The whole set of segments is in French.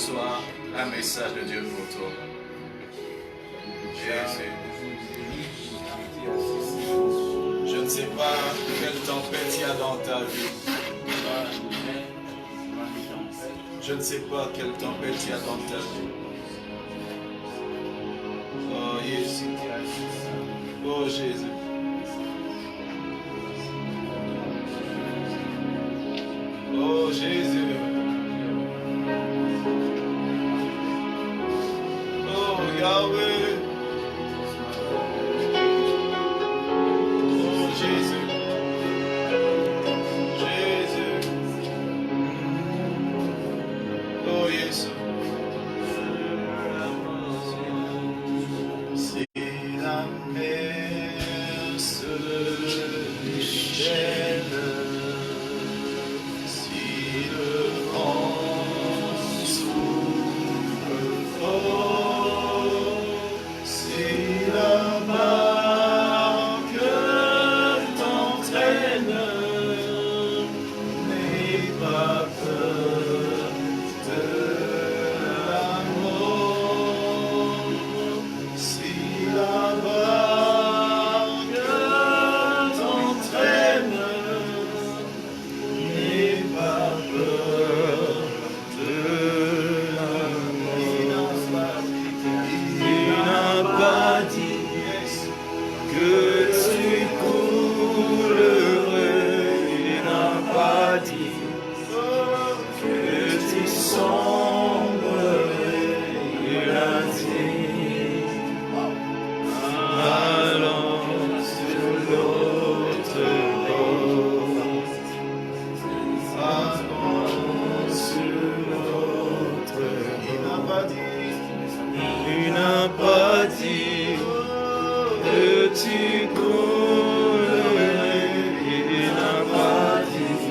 soir un message de Dieu pour toi. Jésus. Je ne sais pas quelle tempête il y a dans ta vie. Je ne sais pas quelle tempête il y a dans ta vie. Oh Jésus. Oh Jésus. Oh Jésus. Oh Yahweh. Oh Jésus. Jésus. Oh Jésus. Si la mer se déchaîne, si le vent souffle fort, si la barque t'entraîne, n'aie pas peur de la mort. Si la barque t'entraîne, n'aie pas peur de la mort. Il n'a pas dit que tu coulerais, il n'a pas dit que tu sombrerais, il a dit allons sur l'autre bord, allons sur l'autre. Il n'a pas dit, il n'a pas dit que tu coulerais, il n'a pas dit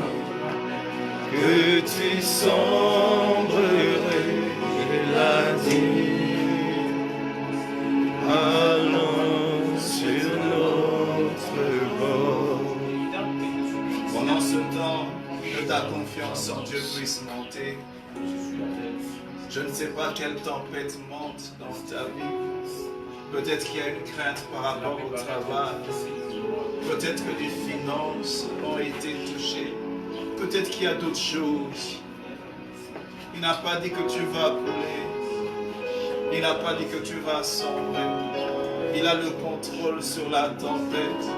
que tu sombrerais, il a dit allons sur l'autre bord. Pendant ce temps, que ta confiance en Dieu puisse monter. Je ne sais pas quelle tempête monte dans ta vie. Peut-être qu'il y a une crainte par rapport au travail. Peut-être que les finances ont été touchées. Peut-être qu'il y a d'autres choses. Il n'a pas dit que tu vas couler. Il n'a pas dit que tu vas sombrer. Il a le contrôle sur la tempête.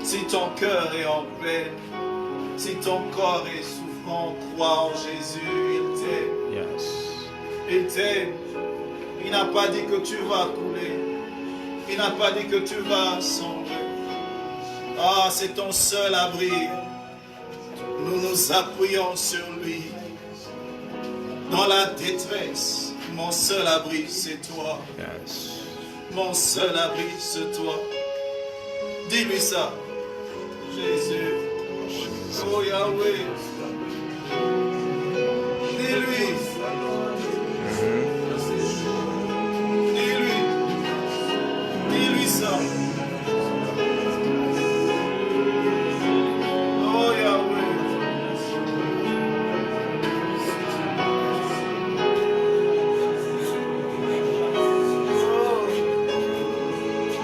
Si ton cœur est en peine, si ton corps est souffrant, crois en Jésus, il t'aime. Il t'aime. Il n'a pas dit que tu vas couler. Il n'a pas dit que tu vas sombrer. Ah, c'est ton seul abri. Nous nous appuyons sur lui. Dans la détresse, mon seul abri, c'est toi. Mon seul abri, c'est toi. Dis-lui ça. Jésus. Oh Yahweh. Dis-lui. Dis-lui. Dis-lui ça. Oh Yahweh.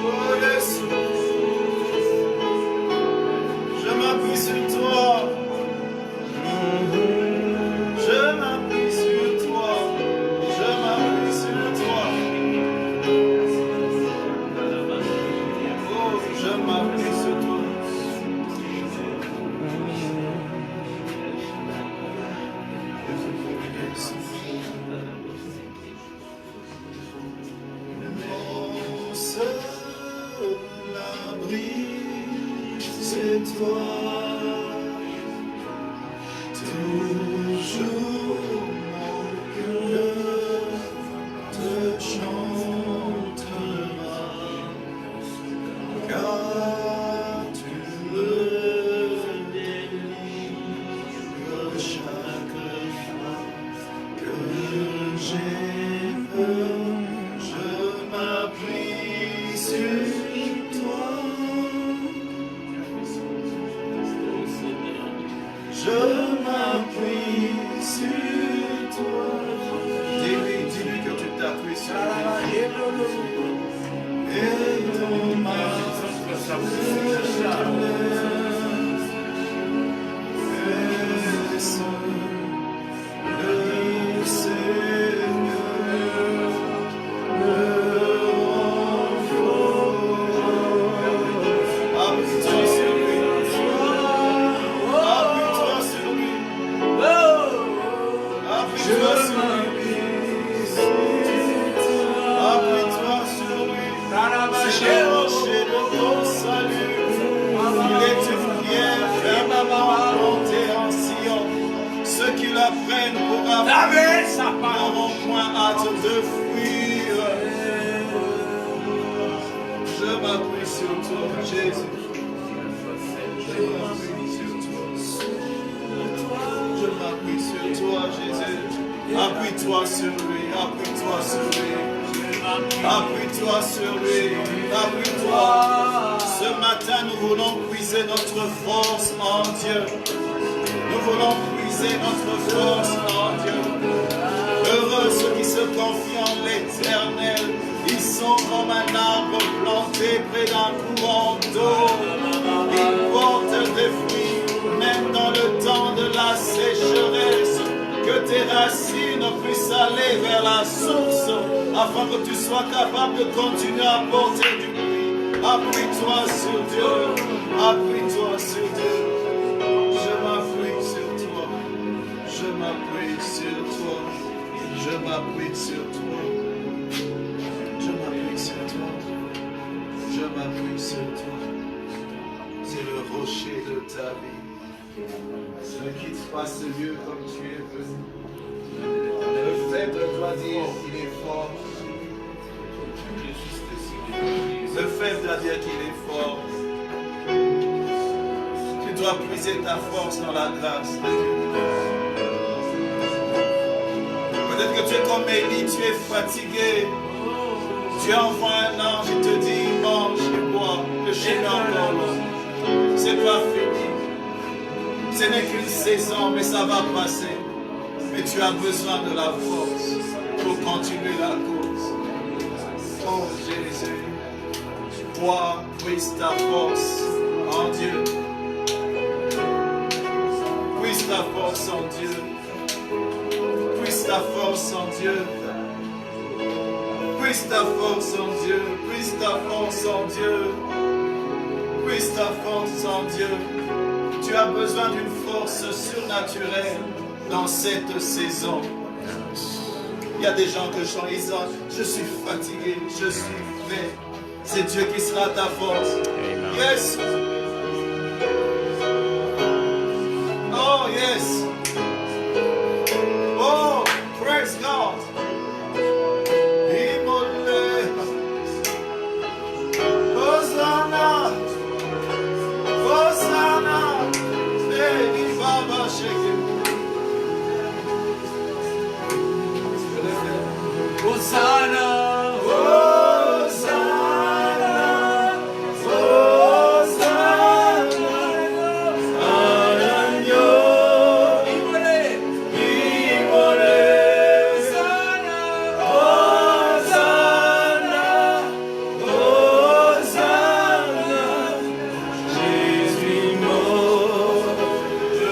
Oh Jésus. Je m'appuie sur toi. Je m'appuie sur toi. Je m'appuie sur toi. Oh, je m'appuie sur toi. Mon seul abri, c'est toi. Toujours mon cœur te chantera, car tu me délivres chaque fois que j'ai peur. Je m'appuie sur toi. Appuie-toi sur lui, appuie-toi sur lui, appuie-toi sur lui, appuie-toi. Ce matin, nous voulons puiser notre force en Dieu. Nous voulons puiser notre force en Dieu. Heureux ceux qui se confient en l'Éternel. Ils sont comme un arbre planté près d'un courant d'eau. Ils portent des fruits, même dans le temps de la sécheresse. Que tes racines puissent aller vers la source, afin que tu sois capable de continuer à porter du fruit. Appuie-toi sur Dieu, appuie-toi sur Dieu. Je m'appuie sur toi, je m'appuie sur toi, je m'appuie sur toi, je m'appuie sur toi, je m'appuie sur toi. C'est le rocher de ta vie. Ne quitte pas ce lieu comme tu es venu. Le faible doit dire qu'il est fort. Le faible doit dire qu'il est fort. Tu dois puiser ta force dans la grâce de Dieu. Peut-être que tu es comme Élie, tu es fatigué. Dieu envoie un ange et te dit mange et bois. Le chemin encore long. C'est pas fini. Ce n'est qu'une saison, mais ça va passer. Mais tu as besoin de la force pour continuer la course. Oh Jésus, toi, puise ta force en Dieu. Puise ta force en Dieu. Puise ta force en Dieu. Puise ta force en Dieu. Puise ta force en Dieu. Puise ta force en Dieu. Tu as besoin d'une force surnaturelle dans cette saison. Il y a des gens que chantent, ils disent, je suis fatigué, je suis fait. C'est Dieu qui sera ta force. Yes. Oh yes. Oh, praise God. Hosanna. Hosanna. Hosanna, Hosanna, Hosanna, Agno, Imole, Hosanna, Hosanna, Hosanna, Jésus mort,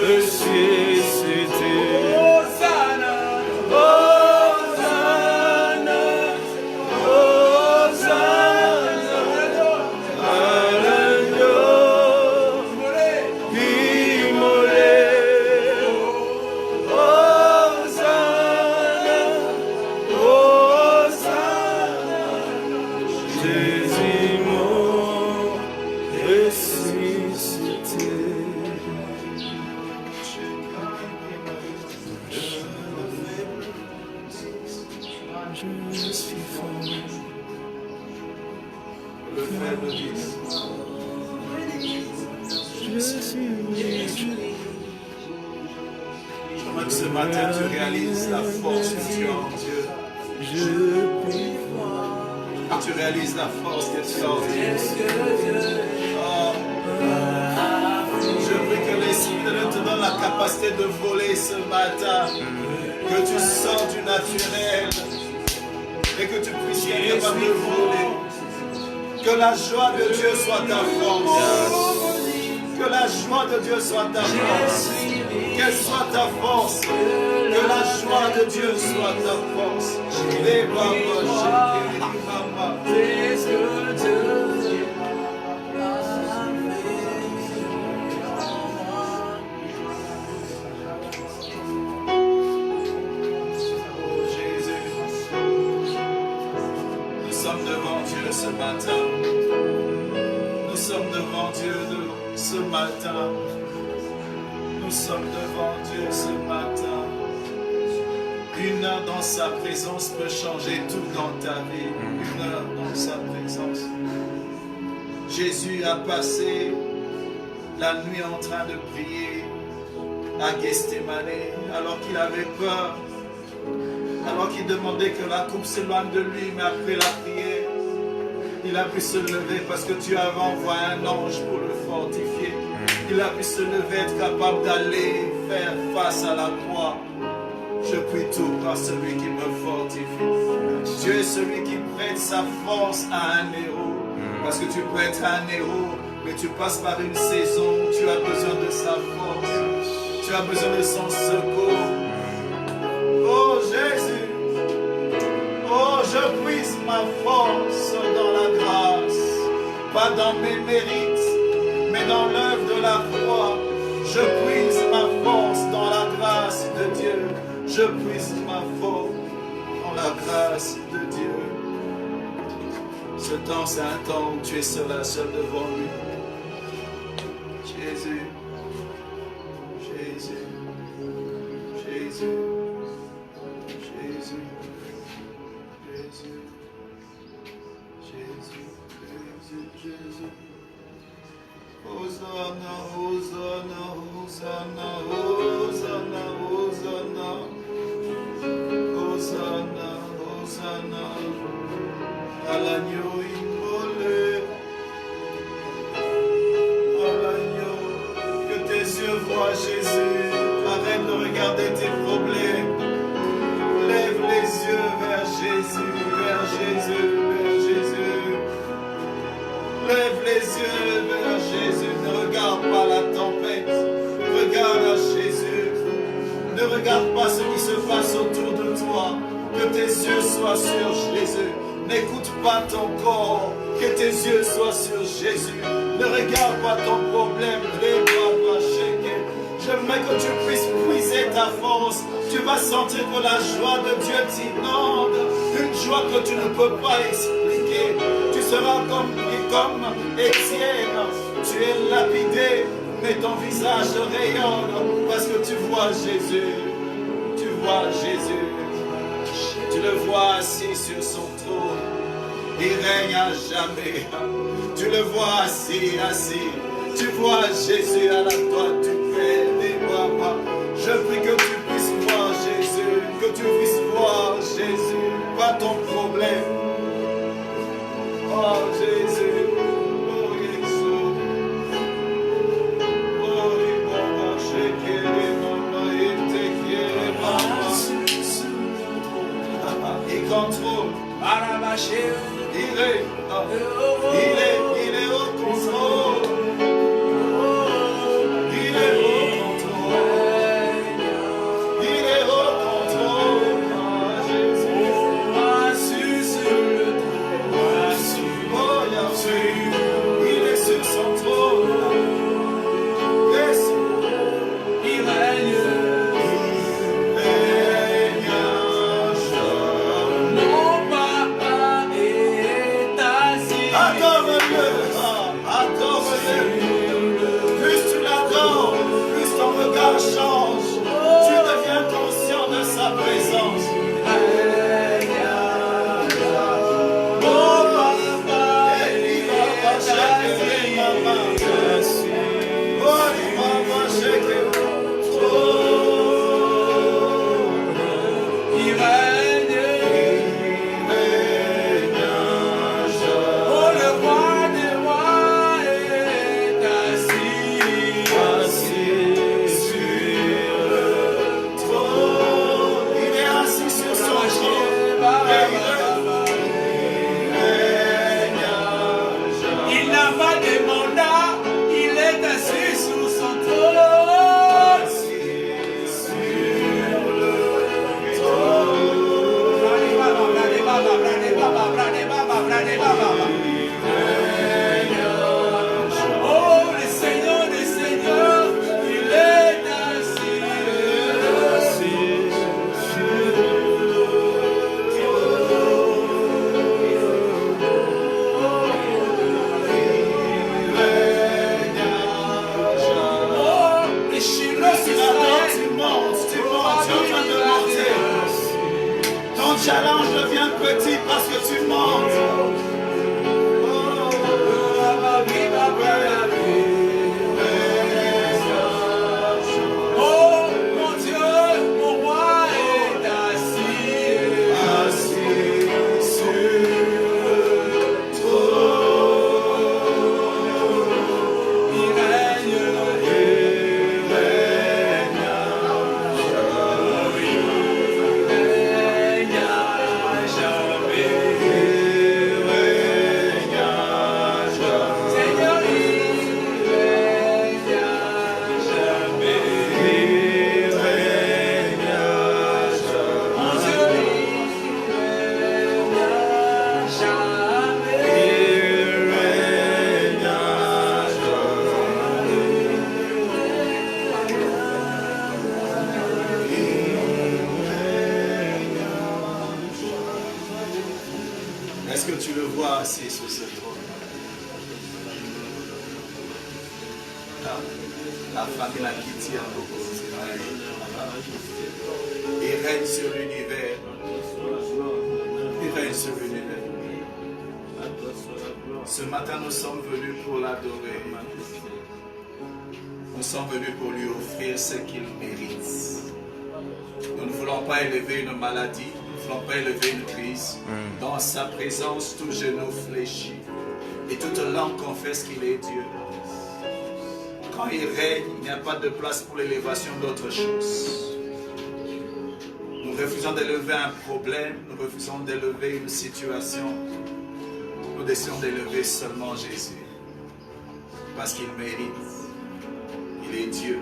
ressuscité. Hosanna, Hosanna, Hosanna, Agno, Imole, Hosanna, Hosanna, Jésus mort, ressuscité. Je suis fort. Le faible dit. Je suis J'aimerais que ce matin tu réalises la force que tu as en Dieu. Que tu réalises la force que tu as en Dieu. Oh. Je prie que l'Esprit de Dieu te donne la capacité de voler ce matin. Que tu sors du naturel. Et que tu puisses être capable capable de voler. Que la joie de Dieu soit ta force. Que la joie de Dieu soit ta force. Qu'elle soit ta force. Que la joie de Dieu soit ta force. Les babas, ce matin. Nous sommes devant Dieu ce matin. Nous sommes devant Dieu ce matin. Une heure dans sa présence peut changer tout dans ta vie. Une heure dans sa présence. Jésus a passé la nuit en train de prier à Gethsémane alors qu'il avait peur. Alors qu'il demandait que la coupe s'éloigne de lui, mais après la prière, il a pu se lever parce que tu avais envoyé un ange pour le fortifier. Il a pu se lever, être capable d'aller faire face à la croix. Je puis tout par celui qui me fortifie. Dieu est celui qui prête sa force à un héros. Parce que tu peux être un héros, mais tu passes par une saison où tu as besoin de sa force. Tu as besoin de son secours. Oh Jésus! Oh, je puise ma force dans la grâce, pas dans mes mérites, mais dans l'œuvre de la croix. Je puise ma force dans la grâce de Dieu. Je puise ma force dans la grâce de Dieu. Ce temps, c'est un temps où tu es seul devant lui. Jésus, Jésus, Jésus, Jésus. Jésus. Hosanna, Hosanna, Hosanna, Hosanna, Hosanna, Hosanna, Hosanna, à l'agneau immolé, à l'agneau, que tes yeux voient Jésus, arrête de regarder tes problèmes, lève les yeux vers Jésus, vers Jésus, vers Jésus. Lève les yeux vers Jésus, ne regarde pas la tempête, regarde à Jésus, ne regarde pas ce qui se passe autour de toi, que tes yeux soient sur Jésus, n'écoute pas ton corps, que tes yeux soient sur Jésus, ne regarde pas ton problème, j'aimerais que tu puisses puiser ta force, tu vas sentir que la joie de Dieu t'inonde, une joie que tu ne peux pas expliquer. Tu seras comme Étienne, tu es lapidé, mais ton visage rayonne parce que tu vois Jésus, tu vois Jésus, tu le vois assis sur son trône, il règne à jamais, tu le vois assis, tu vois Jésus à la droite du Père des papas. Je prie que tu puisses voir Jésus, que tu puisses voir Jésus, pas ton problème. Oh Jésus, oh Jésus, oh Ibaba, Shekere, Mama, Etekere, Mama. Il contrôle, il est au contrôle. Comme Est-ce que tu le vois assis sur ce trône? La famille qui tient il règne sur l'univers. Il règne sur l'univers. Ce matin, nous sommes venus pour l'adorer. Nous sommes venus pour lui offrir ce qu'il mérite. Nous ne voulons pas élever une maladie. Nous ne voulons pas élever une crise. Dans sa présence, tout genou fléchit. Et toute langue confesse qu'il est Dieu. Quand il règne, il n'y a pas de place pour l'élévation d'autre chose. Nous refusons d'élever un problème, nous refusons d'élever une situation. Nous décidons d'élever seulement Jésus. Parce qu'il mérite. Il est Dieu.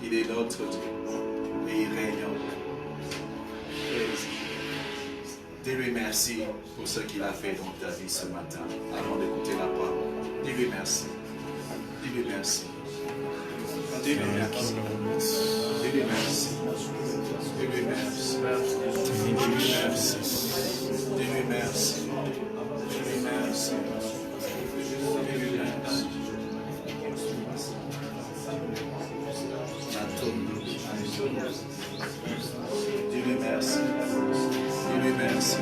Il est notre Dieu. Et il règne en nous. Dis-lui merci pour ce qu'il a fait dans ta vie ce matin, avant d'écouter la parole. Dis-lui merci. Dis-lui merci. Dis-lui merci. Dis-lui merci. Dis-lui merci. Dis-lui merci. Dis-lui merci. Dis-lui merci. Dis-lui merci. Dis-lui merci. Dis-lui merci.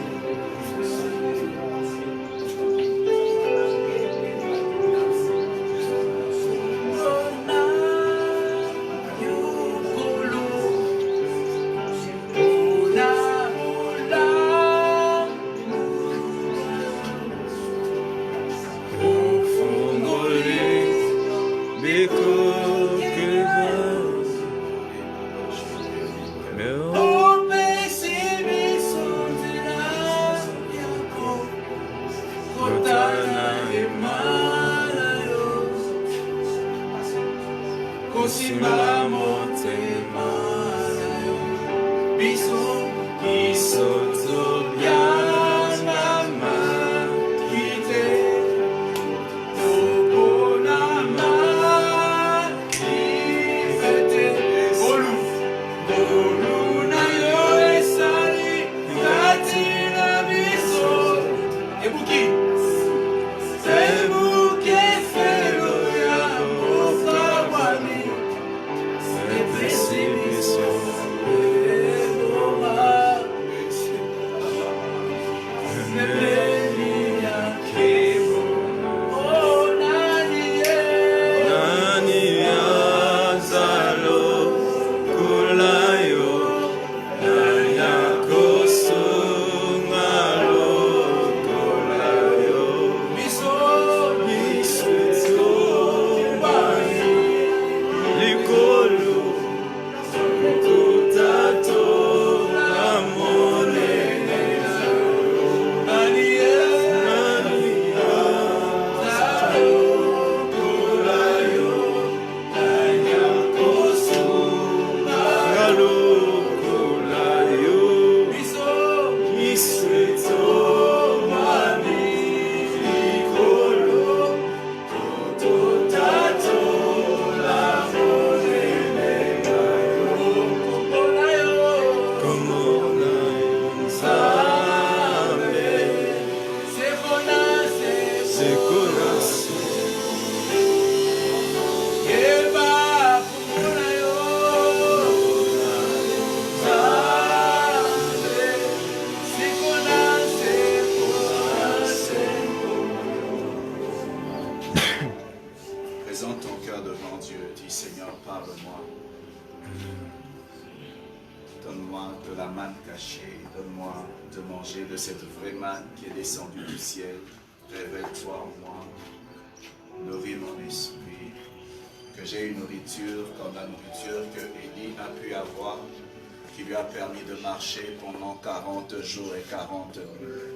Pendant 40 jours et 40 nuits,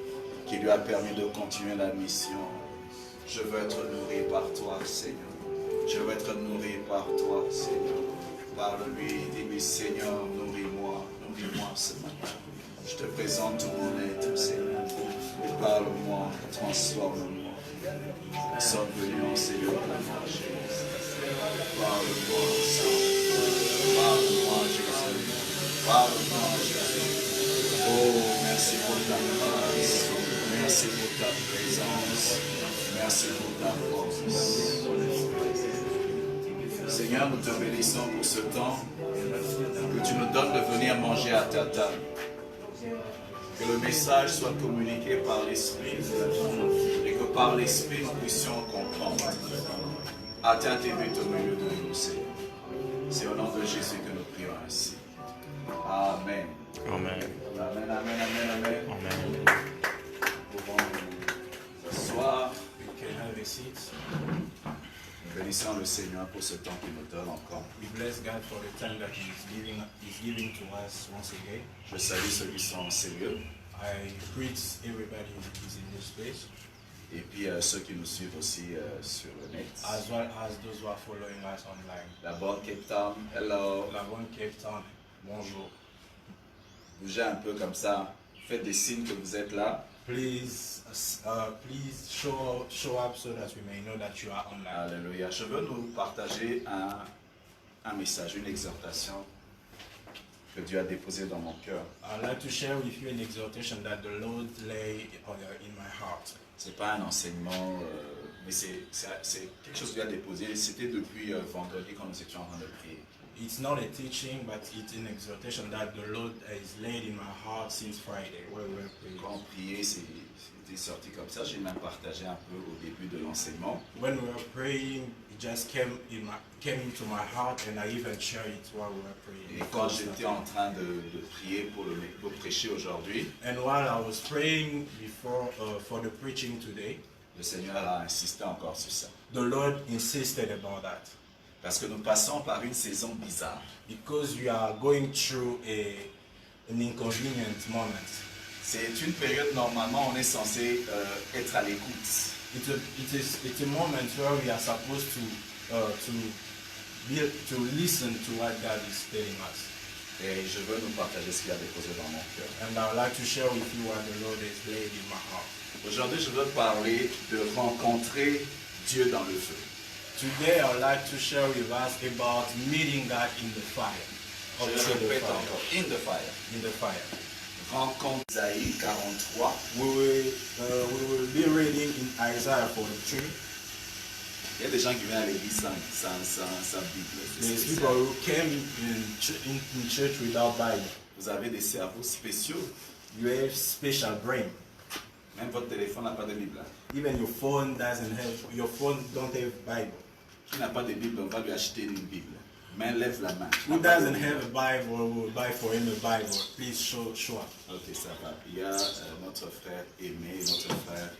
qui lui a permis de continuer la mission. Je veux être nourri par toi, Seigneur. Je veux être nourri par toi, Seigneur. Parle-lui, dis-lui, Seigneur, nourris-moi, nourris-moi ce matin. Je te présente tout mon être, Seigneur. Parle-moi, transforme-moi. Nous sommes venus en Seigneur pour manger. Parle-moi, Seigneur. Parle-moi, Jésus. Parle-moi, Jésus. Oh, merci pour ta grâce. Merci pour ta présence. Merci pour ta force. Seigneur, nous te bénissons pour ce temps que tu nous donnes de venir manger à ta table. Que le message soit communiqué par l'Esprit et que par l'Esprit nous puissions comprendre. Atteins tes buts au milieu de nous, Seigneur. C'est au nom de Jésus que nous prions ainsi. Amen. Amen. Amen, amen, amen, amen. Amen. Nous pouvons nous asseoir. Nous bénissons le Seigneur pour ce temps qu'il nous donne encore. We bless God for the time that He's giving to us once again. Je salue ceux qui sont sérieux I greet everybody who is in this place, et puis ceux qui nous suivent aussi sur le net. as well as those who are following us online. D'abord Cape Town, hello. La bonne Cape Town, bonjour. Bougez un peu comme ça, faites des signes que vous êtes là. Please show up so that we may know that you are online. Alléluia. Je veux nous partager un message, une exhortation que Dieu a déposée dans mon cœur. I'd like to share with you an exhortation that the Lord lay in my heart. C'est pas un enseignement, mais c'est quelque chose que Dieu a déposé. C'était depuis vendredi quand nous étions en train de prier. It's not a teaching, but it's an exhortation that the Lord has laid in my heart since Friday, where we were praying. Quand on priait, c'était sorti comme ça. J'ai même partagé un peu au début de l'enseignement. When we were praying, it just came into my heart, and I even shared it while we were praying. Et quand j'étais en train de prier pour prêcher aujourd'hui, And while I was praying before for the preaching today, le Seigneur a insisté encore sur ça. the Lord insisted about that. Parce que nous passons par une saison bizarre. Because we are going through an inconvenient moment. C'est une période, normalement, on est censé être à l'écoute. It's a moment where we are supposed to listen to what God is telling us. Et je veux nous partager ce qu'il a déposé dans mon cœur. And I would like to share with you what the Lord has laid in my heart. Aujourd'hui, je veux parler de rencontrer Dieu dans le feu. Today I would like to share with us about meeting God in the fire. Or Je through the répète fire. encore, in the fire. In the fire. Rencontre Isaïe 43. We will be reading in Isaiah 43. Il y a des gens qui viennent à l'église sans Bible. C'est There's spécial. people who came in church without Bible. Vous avez des cerveaux spéciaux. You have special brain. Même votre téléphone n'a pas de Bible. Even your phone don't have Bible. Qui n'a pas de Bible, on va lui acheter une Bible. Mais lève la main. Who doesn't have a Bible, we will buy for him a Bible. Please show up. Ok, ça va. Il y a notre frère Aimé et notre frère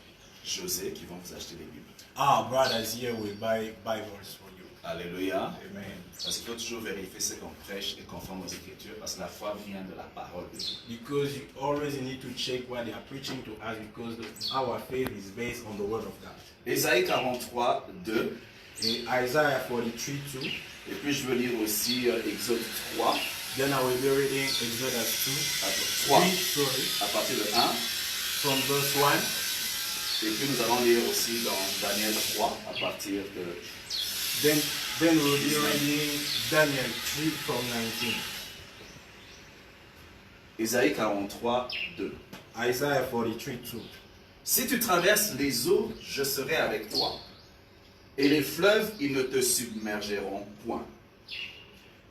José qui vont vous acheter des Bibles. Our brothers here will buy Bibles for you. Alléluia. Amen. Parce qu'il faut toujours vérifier ce qu'on prêche et conforme aux Écritures, parce que la foi vient de la parole de Dieu. Because you always need to check what they are preaching to us, because our faith is based on the word of God. Ésaïe 43, 2. In Isaiah 43:2. Et puis je veux lire aussi Exode 3, Then I will be reading Exodus 3 3, à partir de 1. from verse 1. Et puis nous allons lire aussi dans Daniel 3 à partir de... Then we'll be reading Daniel 3 from 19. Ésaïe 43, 2. Isaiah 43:2. Si tu traverses les eaux, je serai avec toi. Et les fleuves, ils ne te submergeront point.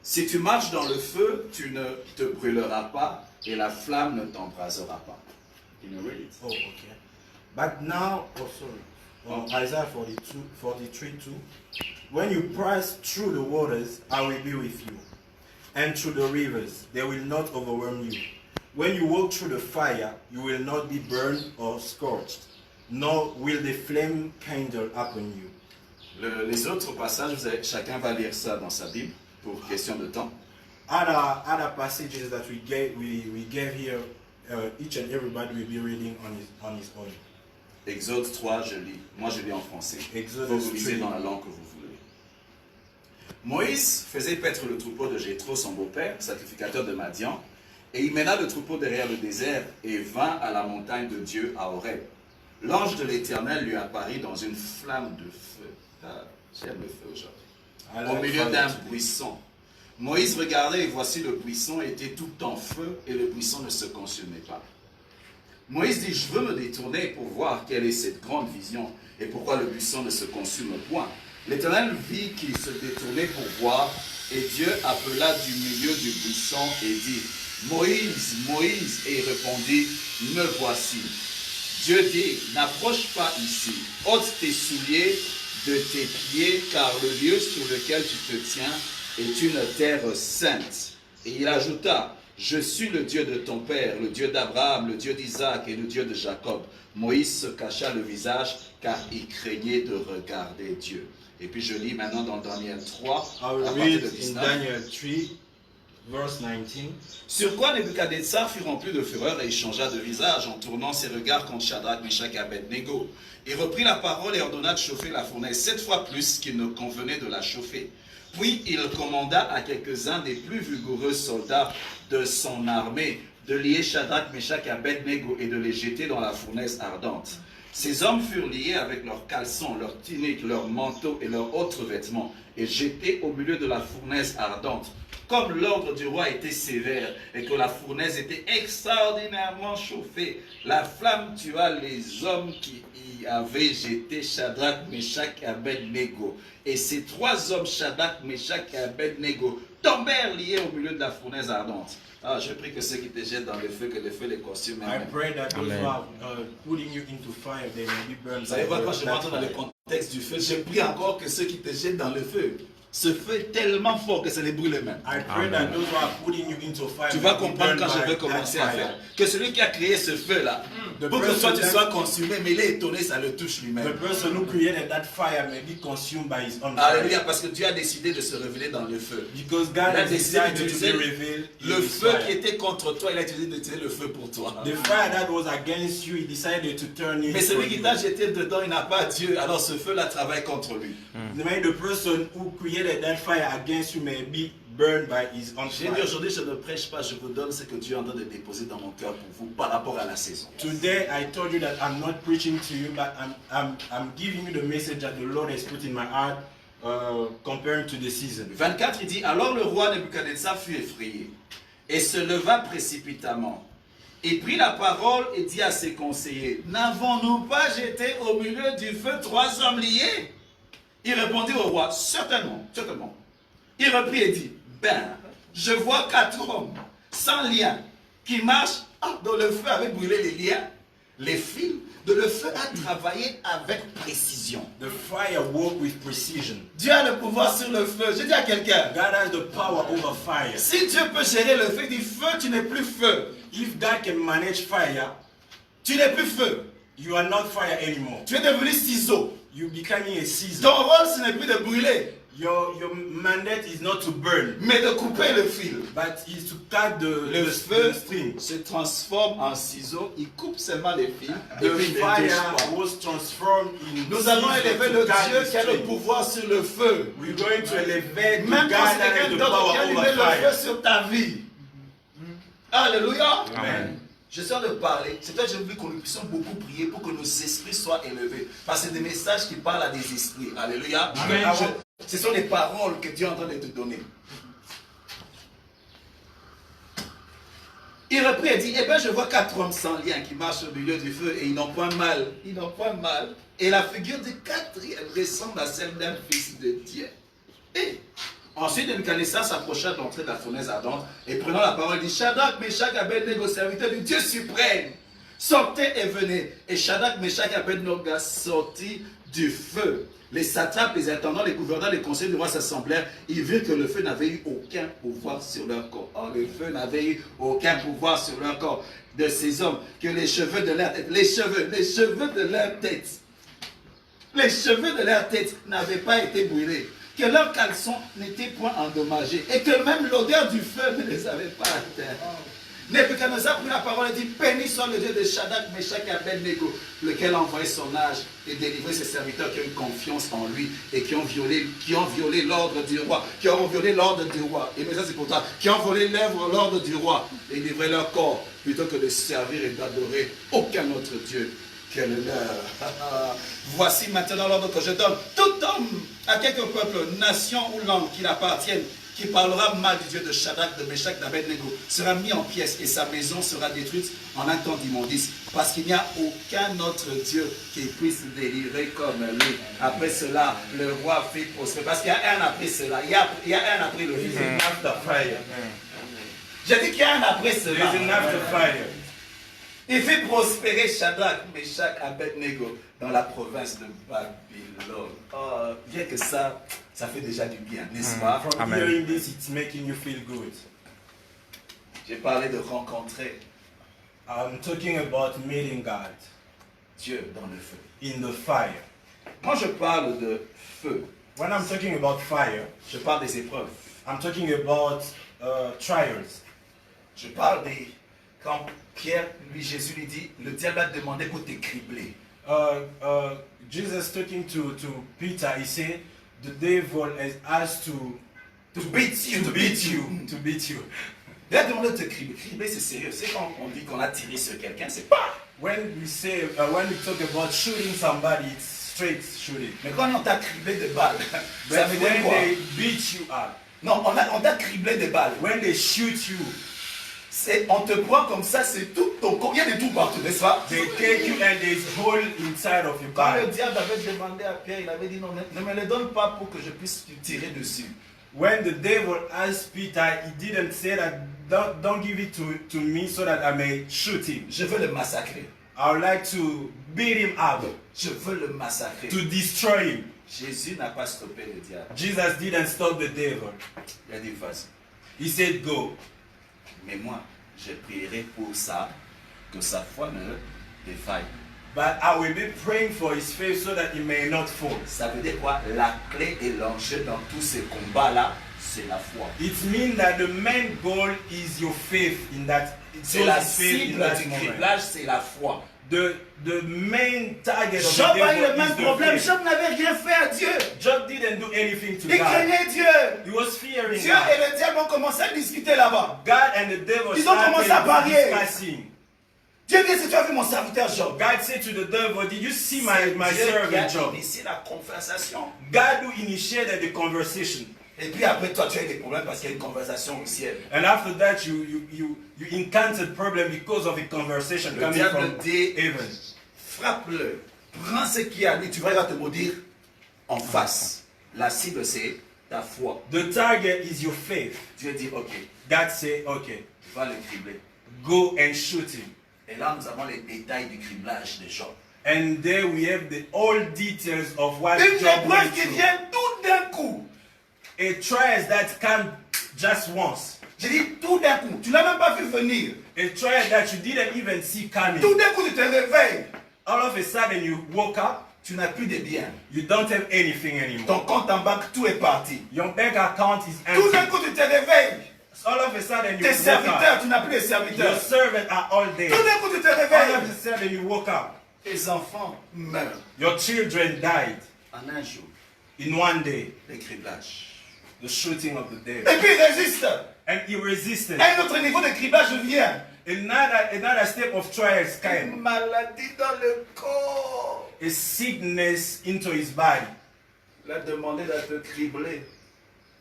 Si tu marches dans le feu, tu ne te brûleras pas, et la flamme ne t'embrasera pas. Can you read it? Oh, okay. But now, Isaiah 43:2. When you pass through the waters, I will be with you. And through the rivers, they will not overwhelm you. When you walk through the fire, you will not be burned or scorched, nor will the flame kindle upon you. Les autres passages, chacun va lire ça dans sa Bible, pour question de temps. Other passages that we gave here, each and everybody will be reading on his own. Exode 3, je lis. Moi, je lis en français. Exodus Vous lisez 3. dans la langue que vous voulez. Moïse faisait paître le troupeau de Jéthro, son beau-père, sacrificateur de Madian, et il mena le troupeau derrière le désert et vint à la montagne de Dieu à Horeb. L'ange de l'Éternel lui apparut dans une flamme de feu. Ah, j'aime le feu aujourd'hui. Au milieu d'un buisson. Moïse regardait et voici le buisson était tout en feu et le buisson ne se consumait pas. Moïse dit, je veux me détourner pour voir quelle est cette grande vision et pourquoi le buisson ne se consume point. L'Éternel vit qu'il se détournait pour voir, et Dieu appela du milieu du buisson et dit, Moïse, Moïse, et il répondit, me voici. Dieu dit, n'approche pas ici, ôte tes souliers de tes pieds, car le lieu sur lequel tu te tiens est une terre sainte. Et il ajouta, je suis le Dieu de ton père, le Dieu d'Abraham, le Dieu d'Isaac et le Dieu de Jacob. Moïse se cacha le visage car il craignait de regarder Dieu. Et puis je lis maintenant dans Daniel 3, I will à partir read de in 19. Daniel 3, verse 19. Sur quoi Nebuchadnezzar fut rempli de fureur et il changea de visage en tournant ses regards contre Shadrach, Meshach et Abednego. Il reprit la parole et ordonna de chauffer la fournaise 7 fois plus qu'il ne convenait de la chauffer. Puis il commanda à quelques-uns des plus vigoureux soldats de son armée de lier Shadrach, Meshach et Abednego et de les jeter dans la fournaise ardente. Ces hommes furent liés avec leurs caleçons, leurs tuniques, leurs manteaux et leurs autres vêtements et jetés au milieu de la fournaise ardente. Comme l'ordre du roi était sévère et que la fournaise était extraordinairement chauffée, la flamme tua les hommes qui y avaient jeté Shadrach, Meshach et Abednego. Et ces 3 hommes, Shadrach, Meshach et Abednego, tombèrent liés au milieu de la fournaise ardente. Ah, je prie que ceux qui te jettent dans le feu, que le feu les consume. I pray that those who are putting you into fire, they may be burned. Vous savez, quand je rentre dans le contexte du feu, je prie encore que ceux qui te jettent dans le feu, ce feu est tellement fort que ça les brûle même. I pray that those who are putting you into fire, Tu vas may be comprendre burned quand je by vais that commencer à fire. faire. Que celui qui a créé ce feu-là, The pour que toi tu person sois that- consumé, mais il est étonné, ça le touche The lui-même. person who created that fire may be consumed by his own Alléluia, fire. parce que Dieu a décidé de se révéler dans le feu. Because Il God a has décidé decided to d'utiliser be revealed in le his feu fire. qui était contre toi, il a décidé d'utiliser le feu pour toi. The fire that was against you, he decided to turn it Mais for celui qui you. t'a jeté dedans, il n'a pas Dieu, alors ce feu-là travaille contre lui. The person who created that fire against you may be burned by his own J'ai dit fire. aujourd'hui, je ne prêche pas, je vous donne ce que Dieu est en train de déposer dans mon cœur pour vous par rapport à la saison. Today I told you that I'm not preaching to you, but I'm giving you the message that the Lord has put in my heart comparing to the season. 24, il dit, alors le roi Nebuchadnezzar fut effrayé et se leva précipitamment. Il prit la parole et dit à ses conseillers, n'avons-nous pas jeté au milieu du feu 3 hommes liés? Il répondit au roi, certainement, certainement. Il reprit et dit, ben, je vois 4 hommes sans lien qui marchent dans le feu avec brûlé les liens, les fils. De le feu a travaillé avec précision. The fire worked with precision. Dieu a le pouvoir sur le feu. Je dis à quelqu'un, God has the power over fire. si Dieu peut gérer le feu, il dit feu, tu n'es plus feu. If God can manage fire, Tu n'es plus feu. you are not fire anymore. Tu es devenu ciseau. You're becoming a season. Ton rôle, ce n'est plus de brûler, Your mandate is not to burn, mais de couper le fil. but is to cut Le the feu string. se transforme en ciseau, il coupe seulement les fils et The puis il ne touche fire pas. was transformed in Nous allons season élever to le cut Dieu the qui a le string. pouvoir sur le feu. We're going to elevate Même God quand that c'est has quelqu'un the d'autre qui a power allumé over le feu fire. sur ta vie. Alléluia. Amen. Je suis en train de parler. C'est toi que j'ai voulu que nous puissions beaucoup prier pour que nos esprits soient élevés. Parce que c'est des messages qui parlent à des esprits. Alléluia. Amen. Ce sont les paroles que Dieu est en train de te donner. Il reprit et dit, eh bien je vois 4 hommes sans lien qui marchent au milieu du feu et ils n'ont point mal. Ils n'ont point mal. Et la figure du 4e ressemble à celle d'un fils de Dieu. Et ensuite, Nebuchadnezzar s'approcha de l'entrée de la fournaise ardente et prenant la parole, il dit, Shadrach, Meshach, Abednego, serviteurs du Dieu suprême, sortez et venez. Et Shadrach, Meshach et Abednego sortit du feu. Les satrapes, les intendants, les gouverneurs, les conseillers du roi s'assemblèrent. Ils virent que le feu n'avait eu aucun pouvoir sur leur corps. Oh, le feu n'avait eu aucun pouvoir sur leur corps. De ces hommes, que les cheveux de leur tête, les cheveux de leur tête, les cheveux de leur tête n'avaient pas été brûlés, que leurs caleçons n'étaient point endommagés, et que même l'odeur du feu ne les avait pas atteints. Nebuchadnezzar prit la parole et dit, béni soit le Dieu de Shadrach, Meshach et Abednego, lequel a envoyé son âge et délivré ses serviteurs qui ont eu confiance en lui et qui ont violé l'ordre du roi, qui ont violé l'ordre du roi. Et mais ça c'est pour toi, qui ont volé l'ordre du roi et livré leur corps plutôt que de servir et d'adorer aucun autre Dieu que le leur. Voici maintenant l'ordre que je donne. Tout homme, à quelque peuple, nation ou langue qu'il appartienne, qui parlera mal du Dieu de Shadrach, de Meshach, d'Abednego sera mis en pièces et sa maison sera détruite en un temps d'immondice. Parce qu'il n'y a aucun autre Dieu qui puisse délivrer comme lui. Après cela, le roi fit prospérer. Parce qu'il y a un après cela. Il y a un après le fils. After fire. J'ai dit qu'il y a un après cela. There's an after fire. Il fit prospérer Shadrach, Meshach, Abednego dans la province de Babylone. Oh, bien que ça fait déjà du bien, n'est-ce pas? From hearing this, it's making you feel good. J'ai parlé de rencontrer I'm talking about meeting God Dieu dans le feu. in the fire. Quand je parle de feu, When I'm talking about fire, je parle des épreuves. I'm talking about trials. Je parle des... Quand Pierre, Jésus lui dit, le diable a demandé pour te cribler. Jesus talking to Peter, he said, the devil has asked to beat you. to beat you. Il a demandé de te cribler. Cribler, c'est sérieux. C'est quand on dit qu'on a tiré sur quelqu'un, c'est pas. When we talk about shooting somebody, it's straight shooting. Mais quand on t'a criblé de balles, ça But veut dire when quoi? they beat you up, Non, on t'a criblé de balles. when they shoot you, On te prend comme ça, c'est tout ton corps. Il y a des trous partout, n'est-ce pas? they take you and there's hole inside of your Quand le body. diable avait demandé à Pierre, il avait dit non, ne me le donne pas pour que je puisse tirer dessus. When the devil asked Peter, he didn't say that don't give it to me so that I may shoot him. Je veux le massacrer. I would like to beat him up, Je veux le massacrer. to destroy him. Jésus n'a pas stoppé le diable. Jesus didn't stop the devil. Il a dit vas-y. He said go. Mais moi, je prierai pour ça, que sa foi ne défaille. But I will be praying for his faith so that he may not fall. Ça veut dire quoi? La clé et l'enjeu dans tous ces combats-là, c'est la foi. It means that the main goal is your faith in that. C'est la God's faith in cible that du moment. criblage, c'est la foi. The main target of Job the a eu le devil même is the problème. faith. Job n'avait rien fait à Dieu. Job didn't do anything to Il God. craignait Dieu. He was fearing Dieu God. et le diable ont commencé à discuter là-bas. God and the devil Ils ont commencé à parier. discussing. Dieu dit, si tu as vu mon serviteur Job. God said to the devil, did you see my C'est Dieu qui servant a Job? initié la conversation. God who initiated the conversation. Et puis après, toi, tu as eu des problèmes parce qu'il y a une conversation au ciel. And after that, you encountered problem because of a conversation Le coming diable from dit, heaven. frappe-le, prends ce qu'il y a lui, tu vas il va te maudire en face. La cible, c'est ta foi. The target is your faith. Dieu dit, ok, God said, okay, va le cribler. go and shoot him. Et là, nous avons les détails du criblage de Job. And there we have the all details of what Une Job épreuve went qui through. vient tout d'un coup. A trial that come just once. J'ai dit tout d'un coup. Tu l'as même pas vu venir. A trial that you didn't even see coming. Tout d'un coup, tu te réveilles. All of a sudden you woke up, Tu n'as plus de biens. you don't have anything anymore. Ton compte en banque, tout est parti. Your bank account is Tout d'un empty. coup, tu te réveilles. All of a sudden you Tes woke serviteurs, up. tu n'as plus de Your serviteurs. servants are all dead. Tout d'un coup, tu te All of réveilles. a sudden you woke up. Tes enfants meurent. Your children died En un jour, in one day. le criblage. The shooting of the devil. Et puis il résiste. And he resisted. Un autre niveau de criblage vient. Another step of trials Une came. maladie dans le corps. A sickness into his body. Il a demandé de te cribler.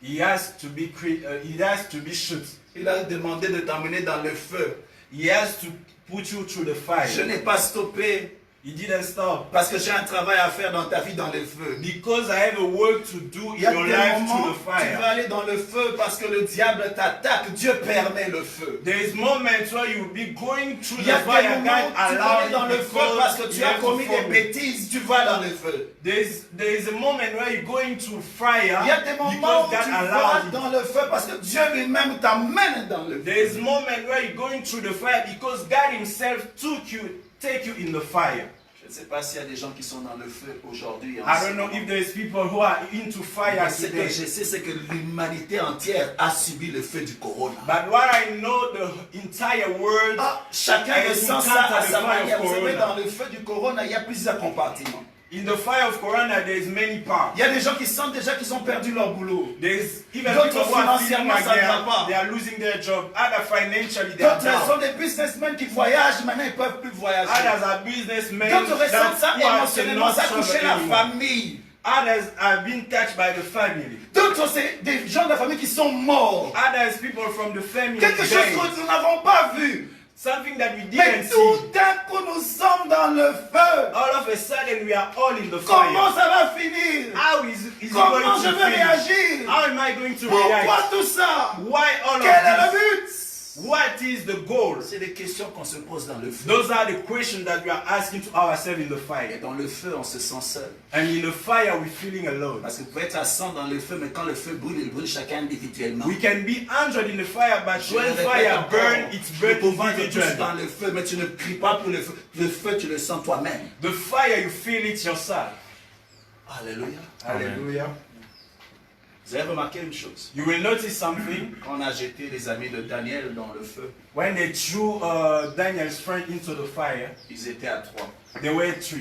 He has to be shot. Il a demandé de t'emmener dans le feu. He has to put you through the Je fire. n'ai pas stoppé He didn't stop. parce que j'ai un travail à faire dans ta vie dans le feu. Because I have a work to do in Il y a your des life moments through où the tu vas fire. aller dans le feu parce que le diable t'attaque. Dieu permet le feu. There is moments where you will be going through Il y a the des fire. moments God où tu vas aller dans allows le it feu parce que because tu you as have to commis des follow. bêtises. Tu vas dans le feu. There is a moment where you're going through fire Il y a des moments because où tu God vas allows it. dans le feu parce que Dieu lui-même t'amène dans le There feu. is a moment where you're going through the fire because God Himself take you in the fire. Je ne sais pas s'il y a des gens qui sont dans le feu aujourd'hui. I don't know if there is people who are into fire Mais ce que today. je sais, c'est que l'humanité entière a subi le feu du corona. But what I know, the entire world, Chacun ressent ça à sa manière. Vous savez, dans le feu du corona, il y a plusieurs compartiments. in the fire of Corona, there is many parts. Il y a des gens qui sentent déjà qu'ils ont perdu leur boulot. There's even D'autres people who are feeling financièrement, like ça ne va pas. they are losing their job. Other financially, they are D'autres sont down. des businessmen qui voyagent, maintenant ils ne peuvent plus voyager. Others are businessmen D'autres ressentent ça who are émotionnellement, ça a cannot touché travel la anymore. famille. Others have been touched by the family. D'autres, c'est des gens de la famille qui sont morts. Others, people from the family. Quelque chose died. que nous n'avons pas vu. Something that we Mais didn't see. tout d'un coup, nous sommes dans le feu. All of a sudden, we are all in the Comment fire. ça va finir? How is it Comment going je to vais finish? réagir? How am I going to Pourquoi react? tout ça? Why all Quel est of le this? but? What is the goal? C'est des questions qu'on se pose dans le feu. Those are the questions that we are asking to ourselves in the Et fire. dans le feu, on se sent seul. And in the fire, we're feeling alone. Parce que vous pouvez être à 100 dans le feu, mais quand le feu brûle, il brûle chacun individuellement. We can be 100 in the fire, but Je when le répète fire encore, burns, it's nous burnt pouvons être tous individually. dans le feu, mais tu ne cries pas pour le feu. Le feu, tu le sens toi-même. The fire, you feel it yourself. Alléluia. Hallelujah. Vous avez remarqué une chose. You will notice something. Quand on a jeté les amis de Daniel dans le feu, When they threw Daniel's friend into the fire, ils étaient à 3. there were 3.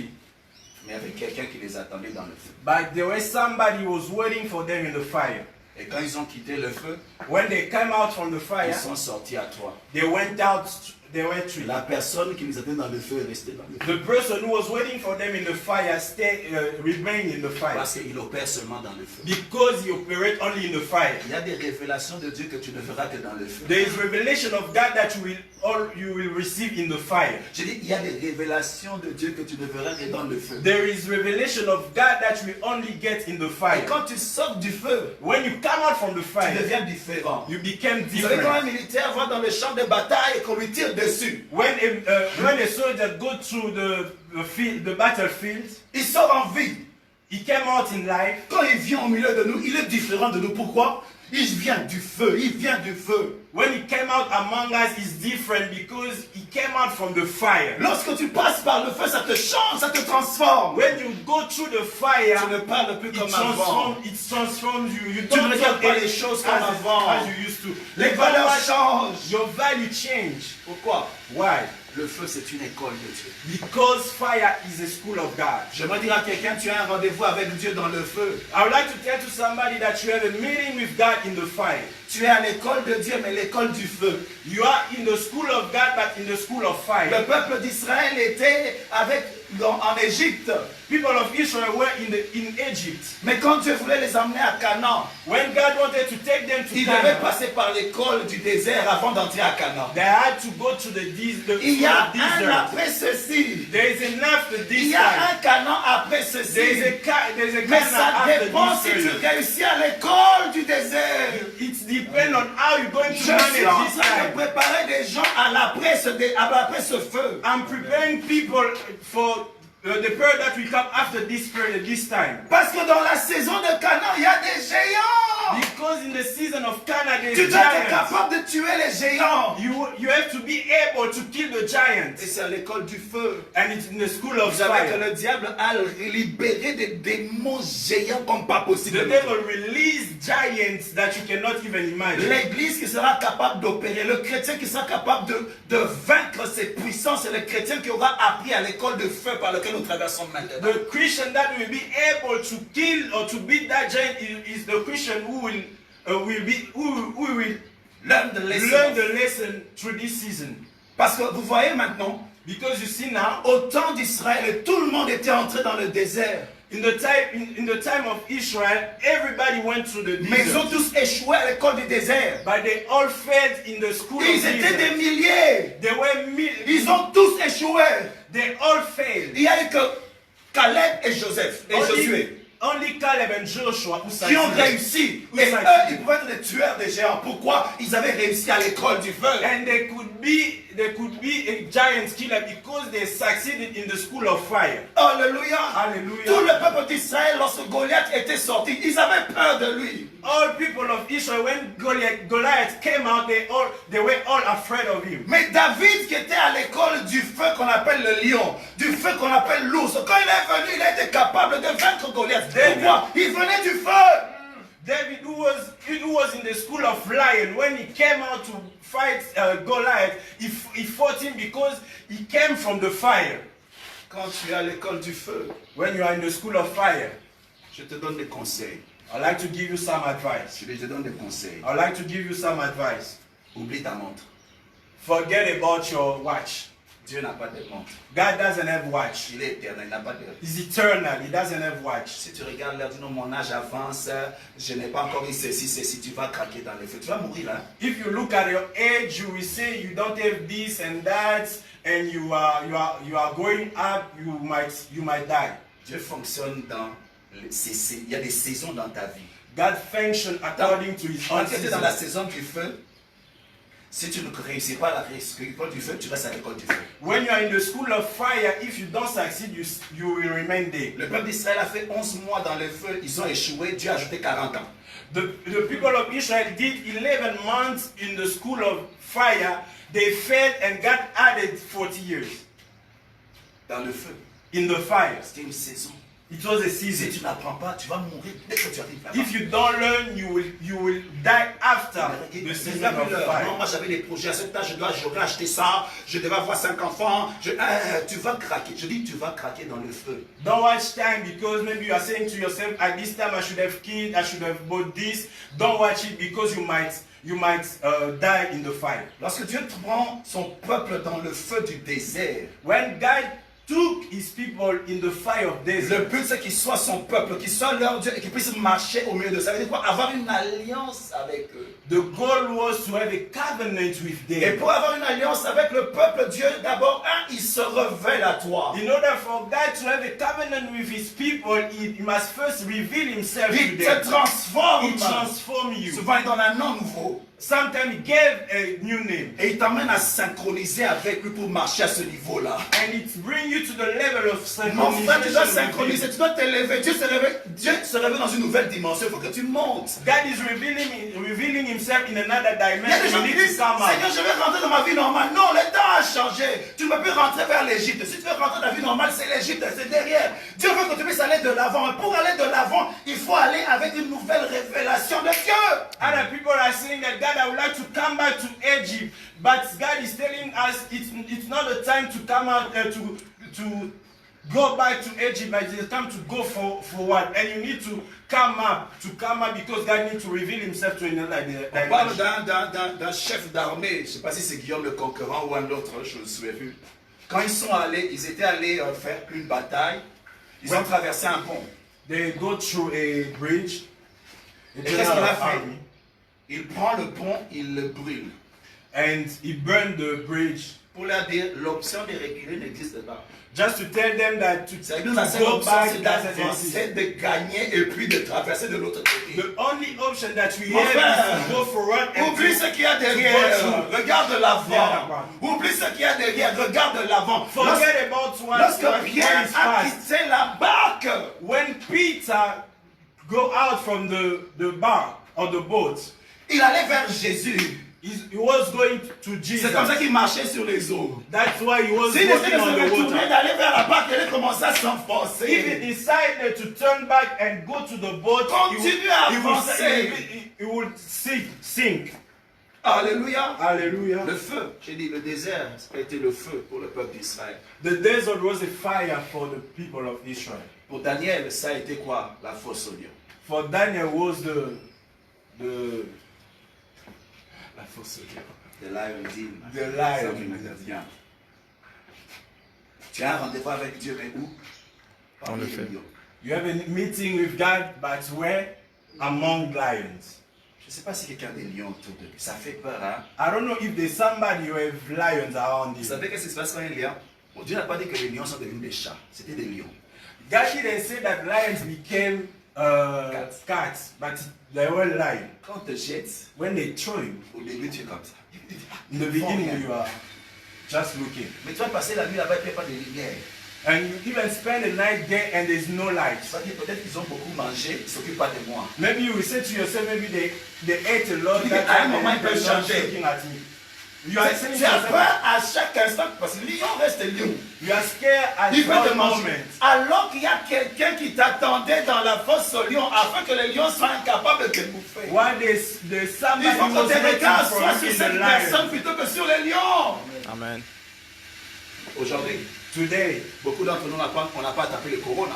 Mais il y avait quelqu'un qui les attendait dans le feu. But there was somebody who was waiting for them in the fire. Et quand ils ont quitté le feu, When they came out from the fire, ils sont sortis à 3. they went out, there were 3. La personne qui les attendait dans le feu est restée dans le feu. The person who was waiting for them in the fire remained in the fire. Parce qu'il opère seulement dans le feu. Because he operates only in the fire. Il y a des révélations de Dieu que tu ne verras que dans le feu. There is revelation of God that you will receive in the fire. Je dis, il y a des révélations de Dieu que tu ne verras que dans le feu. There is revelation of God that you will only get in the Et fire. quand tu sors du feu, When you come out from the tu fire, deviens différent. you become Vous savez, quand un different. militaire va dans le champ de bataille et qu'on lui tire dessus, When a soldier go through the battlefield, il sort en vie. he came out in life. Quand il vient au milieu de nous, il est différent de nous. Pourquoi? Il vient du feu, il vient du feu. When he came out among us, he's different because he came out from the fire. Lorsque tu passes par le feu, ça te change, ça te transforme. When you go through the fire, Tu ne parles plus comme avant. it transforms you. You Tu ne don't regardes talk pas les choses comme avant. as you used to. Les valeurs changent. Your value change. Pourquoi? Why? Le feu, c'est une école de Dieu. Because fire is a school of God. J'aimerais dire à quelqu'un, tu as un rendez-vous avec Dieu dans le feu. I would like to tell to somebody that you have a meeting with God in the fire. Tu es à l'école de Dieu, mais l'école du feu. You are in the school of God, but in the school of fire. Le peuple d'Israël était en Égypte. People of Israel were in Egypt. Mais quand Dieu voulait les emmener à Canaan, When God wanted to take them to ils devaient Canaan, passer par l'école du désert avant d'entrer à Canaan. they had to go to the Il y a un desert. après ceci. There is enough to Il this y a time. un Canaan après There is ceci. a Mais Canaan ça after dépend si this tu period. réussis à l'école du désert. It depends on how you're going Je to suis en manage this train de time. préparer des gens à l'après ce feu. I'm preparing people for the period that will come after this period, this time. Parce que dans la saison de Canaan, il y a des géants. Because in the season of Canaan, Tu there's dois être giants. capable de tuer les géants. You have to be able to kill the Et giants. c'est à l'école du feu. And it's in the school of Vous savez que fire. le diable a libéré des démons géants comme pas The possible. devil released giants that you cannot even imagine. L'église qui sera capable d'opérer, le chrétien qui sera capable de vaincre ses puissances, c'est le chrétien qui aura appris à l'école de feu par lequel nous traversons maintenant. The Christian that will be able to kill or to beat that giant is the Christian who will Learn the lesson. learn the lesson through this season. Parce que vous voyez maintenant, Because you see now, au temps d'Israël, tout le monde était entré dans le désert. in the time of Israel, everybody went through the Mais ils ont desert. tous échoué à l'école du désert. But they all failed in the school of Ils étaient des desert. milliers. They were Ils ont tous échoué. They all failed. Il n'y a eu que Caleb et Joseph et Josué Only Caleb and Joshua who qui ont succeeded. réussi. Et eux, ils pouvaient être des tueurs des géants. Pourquoi? Ils avaient réussi à l'école du feu. And they could be a giant killer because they succeeded in the school of fire. Alléluia. Hallelujah. Tout le peuple d'Israël, lorsque Goliath était sorti, ils avaient peur de lui. All people of Israel, when Goliath came out, they were all afraid of him. Mais David, qui était à l'école du feu qu'on appelle le lion, du feu qu'on appelle l'ours, quand il est venu, il a été capable de vaincre Goliath. Pourquoi? Il venait du feu. David, who was in the school of lion, when he came out to fight Goliath, he fought him because he came from the fire. Quand tu es à l'école du feu, When you are in the school of fire, je te donne des conseils. I'd like to give you some advice. Je te donne des conseils. I'd like to give you some advice. Oublie ta montre. Forget about your watch. Dieu n'a pas de montre. God doesn't have watch. Il est éternel, il n'a pas de... He's eternal. He doesn't have watch. Si tu regardes l'heure, dis non, mon âge avance, je n'ai pas encore eu ceci, tu vas craquer dans le feu. Tu vas mourir, hein? If you look at your age, you will say you don't have this and that, and you are going up. You might die. Dieu fonctionne dans... il y a des saisons dans ta vie. God functions according to His own Quand tu es dans la season. saison du feu, si tu ne réussis pas la l'école du feu, tu restes à l'école du feu. When you are in the school of fire, if you don't succeed, you will remain there. Le peuple d'Israël a fait 11 mois dans le feu, ils ont échoué, Dieu a ajouté 40 ans. The people of Israel did 11 months in the school of fire. They failed and God added 40 years Dans le feu, in the fire. c'était une saison. It was a Si season. tu n'apprends pas, tu vas mourir dès que tu arrives là-bas. If you don't learn, you will die after the Mais season of non, fire. moi j'avais des projets à cet âge, j'aurais acheté ça, je devais avoir 5 enfants, tu vas craquer. Je dis tu vas craquer dans le feu. Don't watch time because maybe you are saying to yourself, at this time I should have kids, I should have bought this. Don't watch it because you might die in the fire. Lorsque Dieu prend son peuple dans le feu du désert, When God took His people in the fire of le desert, but c'est qu'il soit son peuple, qu'il soit leur Dieu et qu'il puisse marcher au milieu de ça. Ça veut dire quoi? Avoir une alliance avec eux. the goal was to have a covenant with Et them. pour avoir une alliance avec le peuple, Dieu d'abord, il se révèle à toi. In order for God to have a covenant with His people, He must first reveal Himself Il to te them. transforme. He transforms you. Souvent, il donne un nom nouveau. Sometimes He gave a new name. Et il t'emmène à synchroniser avec lui pour marcher à ce niveau-là. And it brings you to the level of Mon frère, tu dois synchronization. synchroniser, tu dois t'élever. Dieu se révèle dans une nouvelle dimension. Il faut que tu montes. God is revealing Himself in another Il y a des dimension. gens You qui need disent, to come Seigneur, out. je vais rentrer dans ma vie normale. Non, le temps a changé. Tu ne peux plus rentrer vers l'Égypte. Si tu veux rentrer dans la vie normale, c'est l'Égypte, c'est derrière. Dieu veut que tu puisses aller de l'avant. Et pour aller de l'avant, il faut aller avec une nouvelle révélation de Dieu. Other people are saying that God, I would like to come back to Egypt, but God is telling us it's not the time to come out to go back to Egypt, but it's the time to go forward. And you need to come up because God needs to reveal Himself to another On parle dimension. d'un chef d'armée. Je ne sais pas si c'est Guillaume le Conquérant ou un autre, je me souviens plus. Quand ils étaient allés faire une bataille, ils ont traversé un pont. They go through a bridge. Et qu'est-ce qu'il a fait? Il prend le pont, il le brûle. And he burned the bridge. Pour leur dire, l'option de reculer n'existe pas. Just to tell them that to C'est-à-dire, la seule go option, back c'est doesn't d'avancer, exist. de gagner et puis de traverser de l'autre côté. The only option that we Mon have frère, is to go forward and oublie ce qu'il y a derrière, regarde l'avant. Oublie ce qu'il y a derrière, regarde l'avant. forget about Lorsque what Pierre is a past. quitté la barque, When Peter go out from the bark or the boat, il allait vers Jésus. he was going to Jesus. C'est comme ça qu'il marchait sur les eaux. That's why he was S'il décidait walking de on se the retourner, water. d'aller vers la barque, il allait commencer à If he s'enfoncer. decided to turn back and go to the boat, Continue à avancer. he would sink. Alléluia. Hallelujah. Le feu, j'ai dit, le désert a été le feu pour le peuple d'Israël. The desert was a fire for the people of Israel. Pour Daniel, ça a été quoi? La fosse au lion. For Daniel was the La fosse au lion. The lion deal. The lion. Viens. Tu as un rendez-vous avec Dieu, mais où? Parmi les lions. You have a meeting with God, but where? Among lions. Je ne sais pas si quelqu'un a des lions autour de lui. Ça fait peur, hein? I don't know if there's somebody who have lions around Vous you. savez qu'est-ce qui se passe quand il y a un lion? Bon, Dieu n'a pas dit que les lions sont devenus des chats. C'était des lions. God didn't say that lions became cats, but they were lions. Quand on te jette, When they throw you, au début, tu es comme ça. in the beginning you are just looking. Mais tu vas passer la nuit là-bas et il n'y a pas de lumière. And you even spend the night there and there's no light. Tu vas dire peut-être qu'ils ont beaucoup mangé, ils ne s'occupent pas de moi. Maybe you will say to yourself, maybe they ate a lot. Tu dis, That's à un why moment, ils they're peuvent not changer. looking at me. You are saying to Tu as yourself, peur à chaque instant parce que le lion reste lion. you are scared at Il peut te all manger. moment. Alors qu'il y a quelqu'un qui t'attendait dans la fosse au lion afin que le lion soit incapable de te bouffer. While there's somebody Il faut who que was tes waiting regards for soient you sur in the cette lion. personne plutôt que sur les lions. Amen. Aujourd'hui, Today, beaucoup d'entre nous on n'a pas tapé le corona.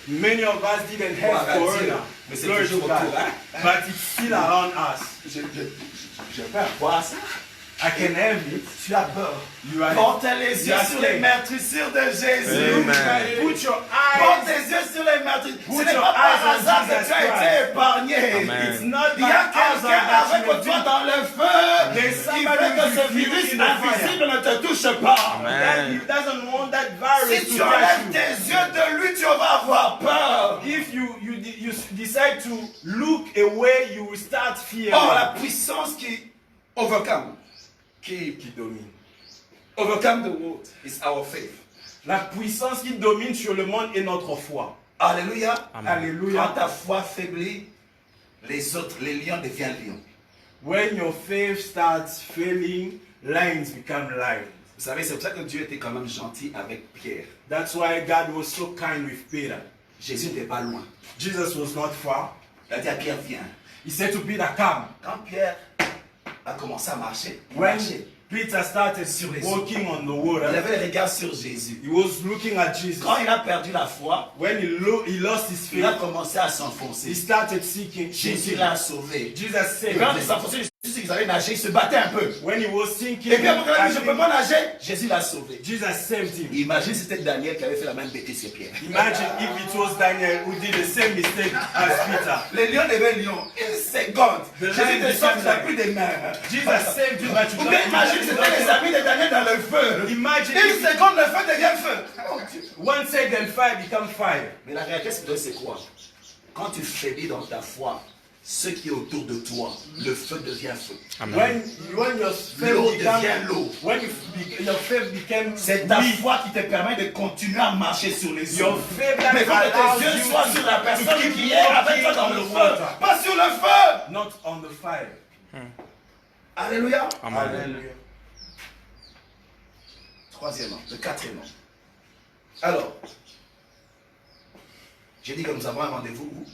many of us didn't have Voilà, corona. Dieu. Mais c'est Glory toujours to God. autour, hein? But it's still around us. Je peux avoir ça. I can have it. Tu as peur. You are Porte les yeux are sur les scared. meurtrissures de Jésus. Amen. Put your Porte eyes. les yeux sur les meurtrissures. Ce Put n'est your pas eyes par on hasard que Jesus tu as Christ. été épargné. Amen. It's not Il y a by quelqu'un that avec you have toi been dans le feu. There's Il somebody veut que ce with you virus in the fire. invisible ne te touche pas. Amen. He doesn't want that virus Si to tu touch enlèves you. tes yeux de lui, tu vas avoir peur. If you decide to look away, you will start fearing. Or, la puissance qui overcome, Qui domine. overcome the world is our faith. La puissance qui domine sur le monde est notre foi. Alléluia. Amen. Alléluia. Quand ta foi faiblit, les lions deviennent lions. When your faith starts failing, lions become lions. Vous savez, c'est pour ça que Dieu était quand même gentil avec Pierre. That's why God was so kind with Peter. Jésus n'était pas loin. Jesus was not far. Il a dit à Pierre, viens. He said to Peter, come. Quand Pierre a commencé à marcher, il When marchait. Peter started Sur les walking on the Il water, avait le regard sur Jésus. he was looking at Jesus. Quand il a perdu la foi, When he lost his il a faith, commencé à he s'enfoncer. started seeking Jésus Jesus. l'a sauvé. Jesus Et saved quand il him. s'enfonçait, Jésus qu'ils allaient nager, il se battait un peu. When he was thinking, Et puis après, il a dit, je ne peux pas actually, nager. Jésus l'a sauvé. Jesus saved him. Imagine si c'était Daniel qui avait fait la même bêtise que Pierre. Imagine if it was Daniel who did the same mistake as Peter. Les lions devaient lions. Une seconde. The Jésus lion te sauve, became tu n'as lion. plus de mains. Jesus saved you, but you Ou bien imagine si c'était les amis de Daniel dans le feu. Imagine Une if seconde, le feu devient feu. Oh, Dieu. 1 second fire become fire. Mais la réalité spirituelle, c'est quoi? Quand tu faiblis dans ta foi, ce qui est autour de toi, le feu devient feu. Amen. When your L'eau faith devient l'eau. when your faith became C'est ta weak, foi qui te permet de continuer à marcher sur les your eaux. faith that Mais il faut que allows tes yeux you soient to- sur la to personne keep qui est avec toi walking dans on le the feu, water, pas sur le feu. not on the fire. Alléluia. Amen. Hallelujah. Troisièmement, le quatrièmement. Alors, j'ai dit que nous avons un rendez-vous où?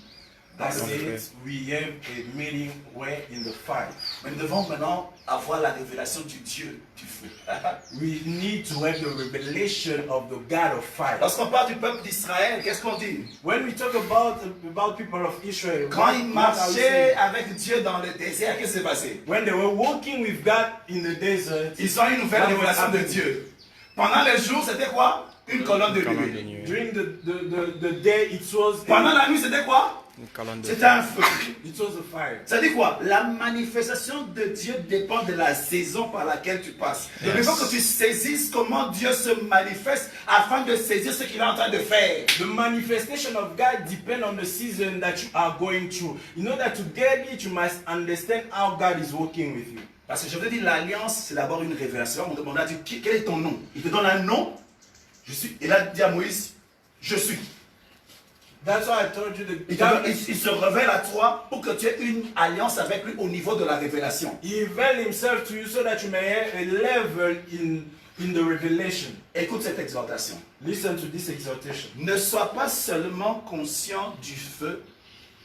Dans That's le feu. it. We have a meeting where in the fire. Mais nous devons maintenant avoir la révélation du Dieu du feu. We need to have the revelation of the God of fire. Lorsqu'on parle du peuple d'Israël, qu'est-ce qu'on dit? When we talk about people of Israel, Quand ils what are we marchaient saying? avec Dieu dans le désert, qu'est-ce qui s'est passé? When they were walking with God in the desert, Ils ont une nouvelle What révélation was de happening? Dieu. Pendant les jours, c'était quoi? Une colonne de Colonne de nuée. nuée. during the day, it was Pendant la nuit, c'était quoi? Une colonne de C'était un feu. it was a fire. Ça dit quoi? La manifestation de Dieu dépend de la saison par laquelle tu passes. Donc, il faut que tu saisisses comment Dieu se manifeste afin de saisir ce qu'il est en train de faire. The manifestation of God depends on the season that you are going through. In order to get it, you must understand how God is working with you. Parce que je veux dire, l'alliance, c'est d'abord une révélation. On demande à Dieu, quel est ton nom? Il te donne un nom. Je suis. Et là, il dit à Moïse, je suis. That's why I told you Il, the God il se révèle à toi pour que tu aies une alliance avec lui au niveau de la révélation. He revealed himself to you so that you may have a level in the revelation. Écoute cette exhortation. Listen to this exhortation. Ne sois pas seulement conscient du feu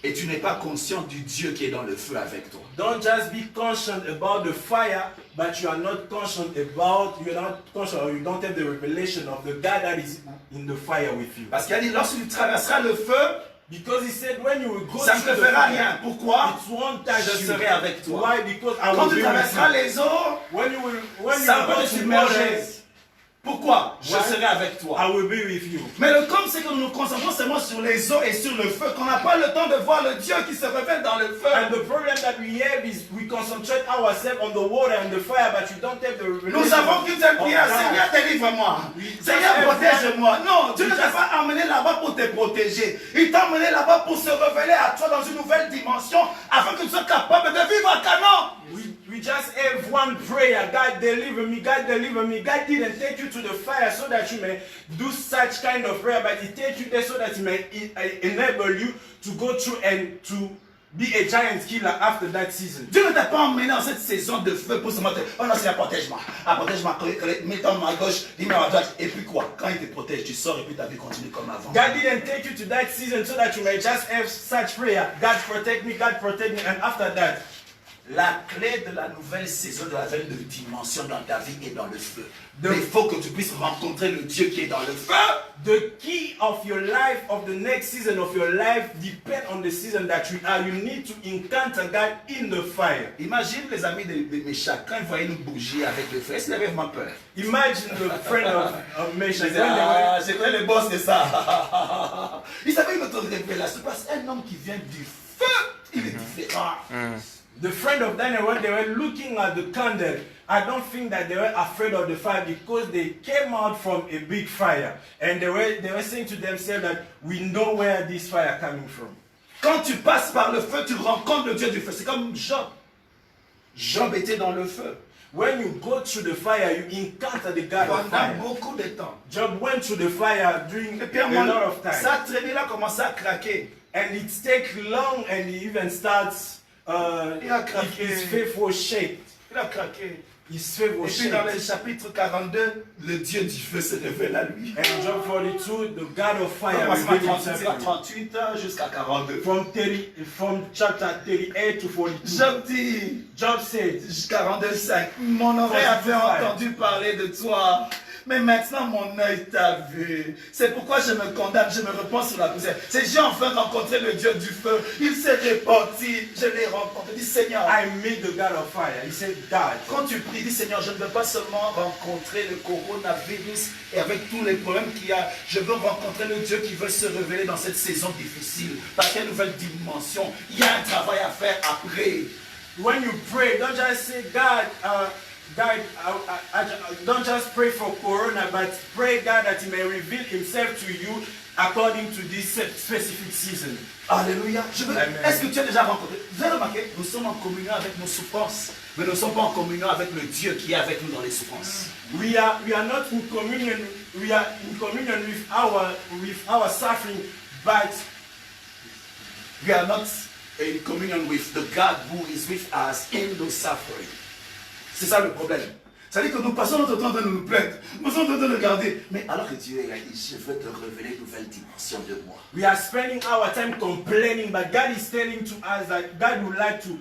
et tu n'es pas conscient du Dieu qui est dans le feu avec toi. Don't just be conscious about the fire, but you are not conscious about, you're not conscious or you don't have the revelation of the God that is in the fire with you. Parce qu'il a dit, lorsque tu traverseras le feu, Because he said when you will go ça ne te through the fera fire, rien. Pourquoi? it won't touch Je you. serai avec toi. Why? Because I Quand will tu be with traverseras you. les eaux, When ça you va go te to submerger. waters, Pourquoi? Je Why? serai avec toi. I will be with you. Mais le comme c'est que nous nous concentrons seulement sur les eaux et sur le feu, qu'on n'a pas le temps de voir le Dieu qui se révèle dans le feu. And the problem that we have is we concentrate ourselves on the water and the fire, but you don't have the revelation. Nous avons qu'une seule of prière, God. Seigneur, délivre-moi. Oui. Seigneur, Just protège-moi. Non, Dieu ne Oui. t'a pas emmené là-bas pour te protéger. Il t'a emmené là-bas pour se révéler à toi dans une nouvelle dimension, afin que tu sois capable de vivre à Canaan. We just have one prayer. God deliver me. God deliver me. God didn't take you to the fire so that you may do such kind of prayer, but He take you there so that He may enable you to go through and to be a giant killer after that season. Dieu ne t'a pas emmené dans cette saison de feu pour se montrer. Oh non, Seigneur, protège-moi. Ah, protège-moi. Mets-toi à gauche, dis-moi à droite. Et puis quoi? Quand il te protège, tu sors et puis ta vie continue comme avant. God didn't take you to that season so that you may just have such prayer. God protect me. God protect me. And after that, La clé de la nouvelle saison de la nouvelle dimension dans ta vie est dans le feu. Donc- Mais il faut que tu puisses rencontrer le Dieu qui est dans le feu. The key of your life, of the next season of your life, depend on the season that you are. You need to encounter God in the fire. Imagine les amis de Meshach, quand ils voyaient une bougie avec le feu, est-ce qu'ils avaient vraiment peur? Imagine the friend of Meshach. C'est quoi le boss de ça? Ils avaient une autre révélation, parce qu'un homme qui vient du feu, il est différent. The friend of Daniel, when they were looking at the candle, I don't think that they were afraid of the fire because they came out from a big fire. And they were saying to themselves that we know where this fire coming from. Quand tu passes par le feu, tu rencontres le Dieu du feu. C'est comme Job. Job était dans le feu. When you go through the fire, you encounter the God of Pendant fire. beaucoup de temps. Job went through the fire during Et puis à un a moment, lot of time. sa traînée là commençait à craquer. And it takes long and he even starts, Il a craqué. his faith was shaken. Il a craqué. His faith Et was puis dans shaken. le chapitre 42, le Dieu du feu se révèle à lui. And Job 42, the God of fire Commencement revealed himself to him. 38 jusqu'à 42. From chapter 38 to 42. Job dit, Job said, 42:5, mon oreille avait entendu parler de toi, mais maintenant mon œil t'a vu. C'est pourquoi je me condamne, je me repens sur la poussière. C'est j'ai enfin rencontré le Dieu du feu. Il s'est répandu, je l'ai rencontré. Dis Seigneur, I meet the God of fire. He said, God. quand tu pries, dis Seigneur, je ne veux pas seulement rencontrer le coronavirus et avec tous les problèmes qu'il y a. Je veux rencontrer le Dieu qui veut se révéler dans cette saison difficile. Par quelle nouvelle dimension? Il y a un travail à faire après. When you pray, don't just say, God, God, don't just pray for Corona, but pray, God, that He may reveal Himself to you according to this specific season. Alléluia. Amen. Est-ce que tu as déjà rencontré? Vous avez remarqué, nous sommes en communion avec nos souffrances, mais nous ne sommes pas en communion avec le Dieu qui est avec nous dans les souffrances. We are not in communion. We are in communion with our suffering, but We are not in communion with the God who is with us in the suffering. C'est ça le problème. Ça veut dire que nous passons notre temps de nous plaindre, nous passons notre temps de regarder. Mais alors que Dieu a dit, je veux te révéler une nouvelle dimension de moi. we are spending our time complaining, but God is telling to us that God would like to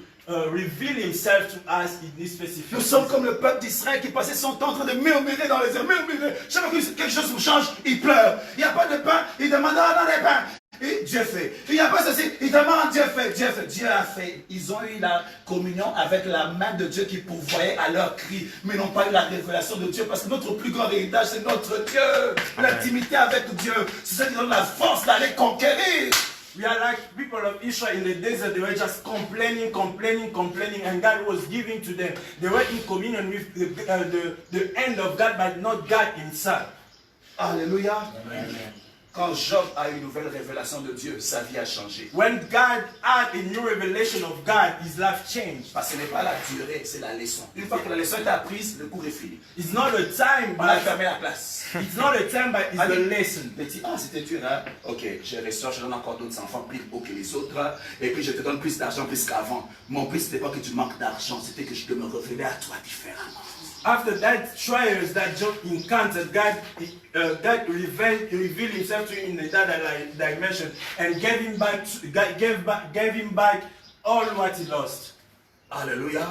reveal Himself to us in this specific. Nous sommes comme le peuple d'Israël qui passait son temps en train de murmurer dans les airs, murmurer. Chaque fois que quelque chose vous change, il pleure. Il n'y a pas de pain, il demande dans les pains. Et Dieu fait. Il n'y a pas ceci, il demande, Dieu fait, Dieu fait. Dieu a fait. Ils ont eu la communion avec la main de Dieu qui pourvoyait à leurs cris, mais n'ont pas eu la révélation de Dieu parce que notre plus grand héritage, c'est notre Dieu. L'intimité avec Dieu, c'est ce qui donne la force d'aller conquérir. We are like people of Israel in the desert. They were just complaining, and God was giving to them. They were in communion with the end of God, but not God Himself. Alléluia. Amen. Quand Job a eu une nouvelle révélation de Dieu, sa vie a changé. When God had a new revelation of God, his life changed. Parce que ce n'est pas la durée, c'est la leçon. Une fois que la leçon est apprise, le cours est fini. It's not a time, On a but fermé la classe. it's not a time, but it's the lesson. Petit, ah c'était dur, hein? Ok, je ressors, je donne encore d'autres enfants plus beaux que les autres. Et puis je te donne plus d'argent plus qu'avant. Mon but, c'était pas que tu manques d'argent, c'était que je te me révélais à toi différemment. After that trials that Job encountered, God revealed Himself to him in another dimension and gave him back all what he lost. Alléluia.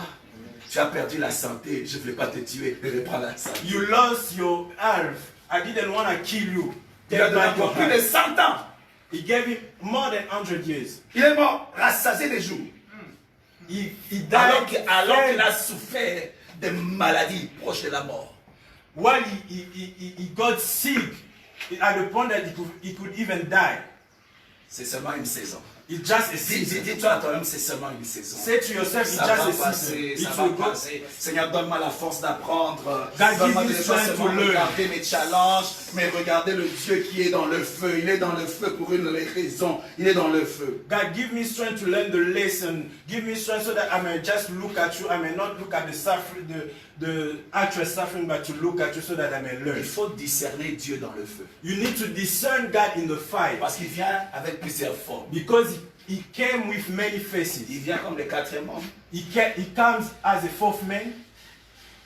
Tu as perdu la santé, je ne voulais pas te tuer, mais reprends la santé. You lost your health. I didn't want to kill you. Il a Take donné back your encore plus de health. 100 ans. He gave him more than 100 years. Il est mort, rassasié des jours. He Alors died qu'il a souffert de maladies proches de la mort. while he got sick at the point that he could even die. C'est seulement une saison. It's just a season. Dis-toi à toi-même, c'est seulement une saison. Say to yourself, it's Ça just va a season. passer, It ça va will go. passer. Seigneur, donne-moi la force d'apprendre. God, Donne-moi give de me ne pas strength seulement to learn. regarder mes challenges, mais regarder le Dieu qui est dans le feu. Il est dans le feu pour une raison. Il est dans le feu. God, give me strength to learn the lesson. Give me strength so that I may just look at you. I may not look at the suffering, the actual suffering, but to look at you so that I may learn. Il faut discerner Dieu dans le feu. You need to discern God in the fire Parce qu'il vient avec plusieurs formes. because he came with many faces. Il vient comme le quatrième homme. He comes as a fourth man,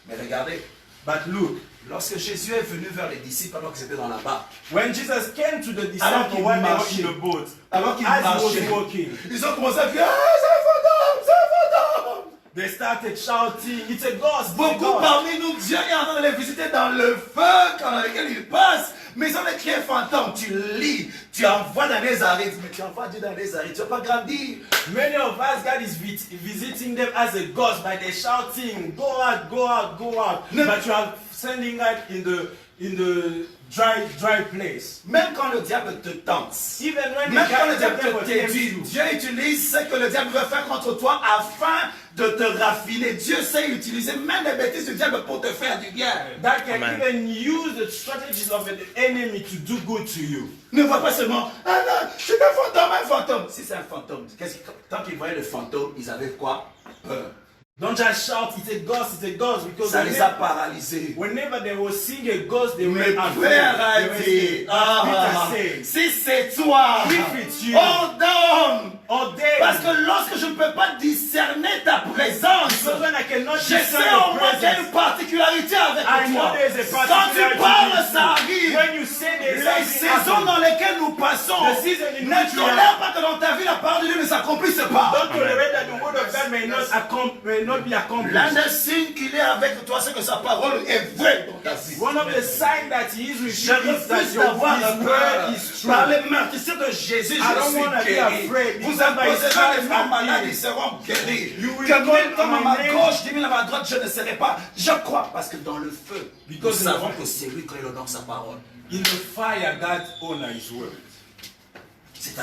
Mais regardez, but look, lorsque Jésus est venu vers les disciples alors qu'ils étaient dans la barque, when Jesus came to the Alors disciples qu'il when they were marchait. in the boat, alors qu'ils as he marchaient, was walking, ils ont commencé à crier, ah, c'est un fantôme, c'est un fantôme. they started shouting, "It's a ghost! It's a Beaucoup ghost!" parmi nous, Dieu est en train de les visiter dans le feu dans lequel ils passent. Mais ils ont écrit un fantôme. Tu lis, tu envoies dans les arrêts. Mais tu envoies Dieu dans les arrêts. Tu ne vas pas grandir. Many of us, God is visiting them as a ghost by the shouting, go out, go out, go out. But you are sending out in the dry place. Même quand le diable te tente, Even when même quand le the diable devil te tempts séduit, you, Dieu utilise ce que le diable veut faire contre toi afin de te raffiner. Dieu sait utiliser même les bêtises du diable pour te faire du bien. that can Amen. even use the strategies of the enemy to do good to you. Ne vois pas seulement, ah non, c'est un fantôme. Si c'est un fantôme, tant qu'ils voyaient le fantôme, ils avaient quoi? Peur. Don't just shout, it's a ghost, because Ça les a paralysés. whenever they will sing a ghost, they will Mais afraid. Pierre a They will dit, say, Peter said, si c'est toi, if it's you, ordonne. ordain. Parce que lorsque je ne peux pas discerner ta présence, Because when I cannot je discern sais your au moins qu'il y a presence, une particularité avec I know toi. there's a Quand tu particularity parles, with ça you. arrive. When you say there's Les something saisons happen, dans lesquelles nous passons The season in ne which we are- tolèrent pas que dans ta vie la parole de Dieu ne s'accomplisse pas. don't tolerate that the word of God may not be accomplished. L'un des signes qu'il est avec toi, c'est que sa parole est vraie dans ta vie. One of the signs that he is with Je you is that refuse your d'avoir his peur. word is true. Par les meurtrissures de Jésus, I je don't suis wanna be guéri. afraid. Vous Because by his imposerez stripes les gens I'm malades, healed. ils seront guéris. You will Que moi, claim comme à my ma name. gauche, 10 000 à ma droite, je ne serai pas. Je crois, parce que dans le feu, Because nous in savons the- que c'est lui quand il donne sa parole. In the fire, God honors his word.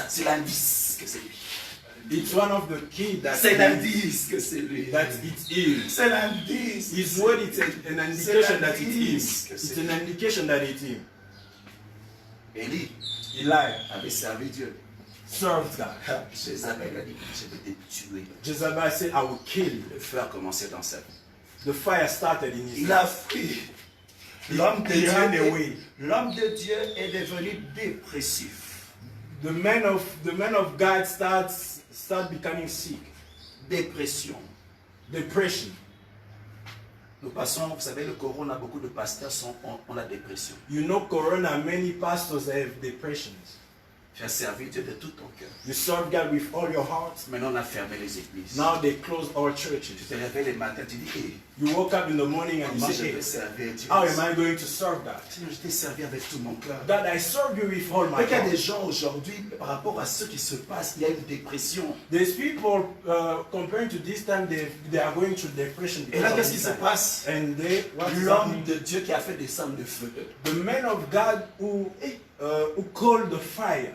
C'est l'indice que c'est lui. It's one of the keys that C'est l'indice que c'est lui. that it is. C'est l'indice. His word is an indication that it l'indice is. que It's c'est. an indication that it is. Élie Eli avait servi Dieu. served God. Jézabel a dit, je vais te tuer. Jezebel said, I will kill you. Le feu a commencé dans sa vie. The fire started in his Il a fui. L'homme de He ran Dieu, away. l'homme de Dieu est devenu dépressif. The man of God start becoming sick. Dépression. Depression. Nous passons, vous savez, le corona, beaucoup de pasteurs ont la dépression. You know, Corona, many pastors have depressions. Tu as servi Dieu de tout ton cœur. You serve God with all your heart. Maintenant, on a fermé les églises. Now they close all Tu churches. te réveilles le matin, tu dis, hé, You woke up in the morning and you comment je say, vais hey, servir Dieu? how am I going to serve God? Seigneur, je t'ai servi avec tout mon cœur. God, I serve you with all my Il y a des heart. gens aujourd'hui, par rapport à ce qui se passe, il y a une dépression. There's people comparing to this time, they are going through depression. Et là, because of qu'est-ce qui this se time. passe? And what is L'homme happening? de Dieu qui a fait descendre le feu. The man of God who called the fire.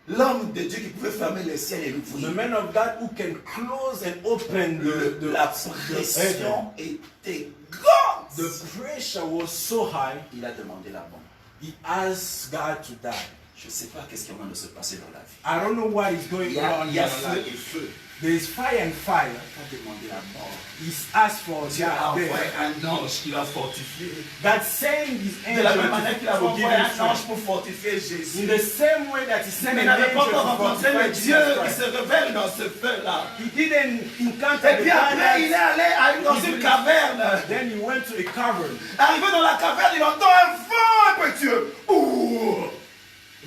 L'homme de Dieu qui pouvait fermer les ciels et The l'ouvrir. man of God who can close and open La the heaven. pression était grande. The pressure was so high, Il a demandé la mort. he asked God to die. Je ne sais pas qu'est-ce qui est en train de se passer dans la vie. I don't know what is going Il on y in a your feu life. et feu. There is fire and fire. Il a demandé la mort. He's asked for Dieu a God envoyé death. un ange qui l'a fortifié. God sent his De la angel même manière qu'il a to give envoyé him un ange strength. pour fortifier In Jésus. the same way that he sent Mais il an n'avait angel pas encore to rencontré fortify le Jesus Dieu qui Christ. se révèle dans ce feu-là. He didn't encounter Et the puis après, il est God. allé dans une caverne. Then he went to a cavern. Arrivé dans la caverne, il entend un vent impétueux. Ouh!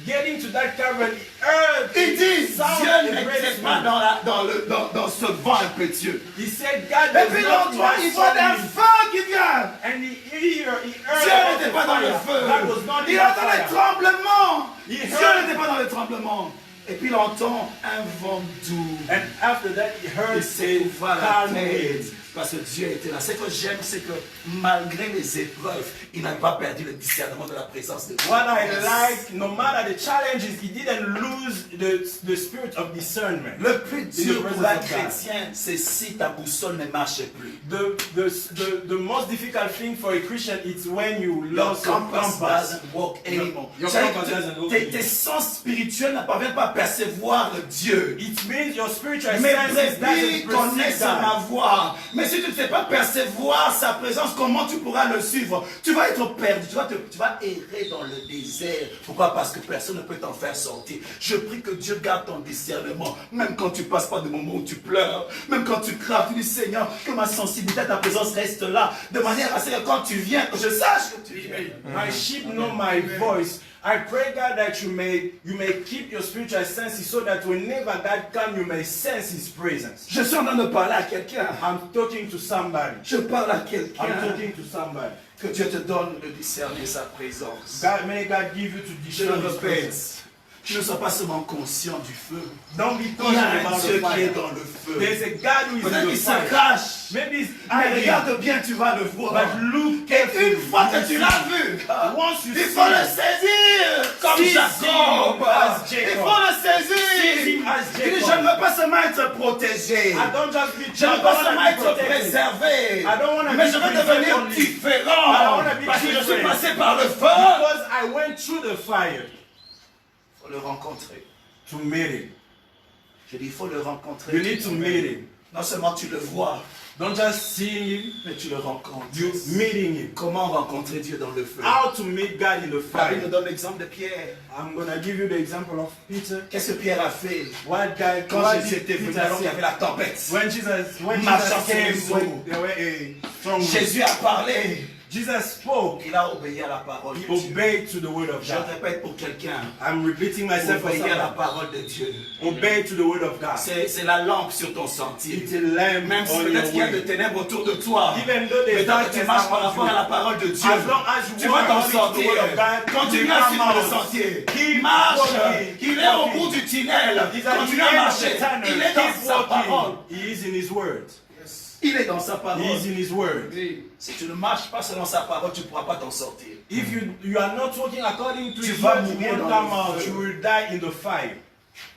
Getting to that cavern, he heard Il dit, sound Dieu a n'était great pas wind. dans ce vent impétueux. He said, God Et was puis not l'endroit, in il that voit un wind. feu qui vient. And he heard Dieu about n'était the pas dans le fire. feu. God was not in Il that entend les fire. tremblements. He Dieu heard- n'était pas dans les tremblements. Et puis il entend un vent doux. And after that, he heard Il say, s'est ouvert la calm tête. wind. Parce que Dieu était là. Ce que j'aime, c'est que malgré les épreuves, il n'a pas perdu le discernement de la présence de Dieu. What I like, no matter the challenges, he didn't lose the spirit of discernment. Le plus dur In the pour un presence of God. chrétien, c'est si ta boussole ne marche plus. The most difficult thing for a Christian is when you Your lose your compass compass. doesn't work anymore. Your C'est-à-dire compass que doesn't work tes anymore. sens spirituels ne parviennent pas à percevoir Dieu. It means your spiritual Mes senses brebis doesn't connaissent perceive ma God. voix. Mais si tu ne sais pas percevoir sa présence, comment tu pourras le suivre? Tu vas être perdu, tu vas errer dans le désert. Pourquoi? Parce que personne ne peut t'en faire sortir. Je prie que Dieu garde ton discernement. Même quand tu passes par des moments où tu pleures, même quand tu craques, tu dis Seigneur, que ma sensibilité à ta présence reste là, de manière à ce que quand tu viens, que je sache que tu viens. My sheep know my voice. I pray, God, that you may keep your spiritual senses so that whenever God comes, you may sense His presence. Je suis en train de parler à quelqu'un. I'm talking to somebody. Je parle à I'm quelqu'un. talking to somebody. Que Dieu te donne de discerner sa présence. God, may God give you to Je le discern His répète, presence. tu ne sois pas seulement conscient du feu. Don't be Il y conscious a un about Dieu the qui est fire. dans le feu. There's a God who is Peut-être in qu'il the se fire. cache. Maybe it's Mais hiding. regarde bien, tu vas le voir. But look Et carefully. une fois que You tu see. l'as vu, Once you il see faut le him, saisir comme seize Jacob. him as Jacob. Il faut le Seize saisir. him as Il dit, Jacob. je ne veux pas seulement être protégé. I don't just be Je ne veux pas seulement être préservé. I don't wanna Mais be je veux preserved devenir only. I différent. don't wanna be Parce que je suis different. passé par le feu. Because I went through the fire Il faut le rencontrer. to meet him. Je dis, il faut le rencontrer. You need to meet him. Non seulement tu le vois, Don't just see him, mais tu le rencontres. you meeting him. Comment rencontrer Dieu dans le feu? How to meet God in the La Bible nous fire. donne l'exemple de Pierre. I'm gonna give you the example of Peter. Qu'est-ce que Pierre a fait What guy quand what Jésus did était venu Peter alors qu'il y say? avait la tempête? When Jesus Marchant sur came, les eaux. when there were a strong wind, Jésus a parlé. Jesus spoke. Il a obéi à la parole de He Dieu. obeyed to the word of Je God. répète pour quelqu'un. I'm repeating myself for Obéir à la somebody. parole de Dieu. Obey to the word of God. C'est la lampe sur ton sentier. It's a lamp Même si on peut-être your qu'il y a de way. ténèbres autour de toi. Even though Mais there's tant que tu darkness marches par around rapport à la parole de Dieu, as long as you tu walk vas t'en according to the sortir. word of God, Continue you à come suivre le out. sentier. Keep Marche. walking. Il est au bout du tunnel. He's at Continue the à end of marcher. the tunnel. Il est dans Keep sa parole. walking. He is in His word. Il est dans sa parole. He is in His word. Si tu ne marches pas selon sa parole, tu ne pourras pas t'en sortir. If you are not walking according to Tu His vas word, you mourir won't dans come le out. feu. You will die in the fire.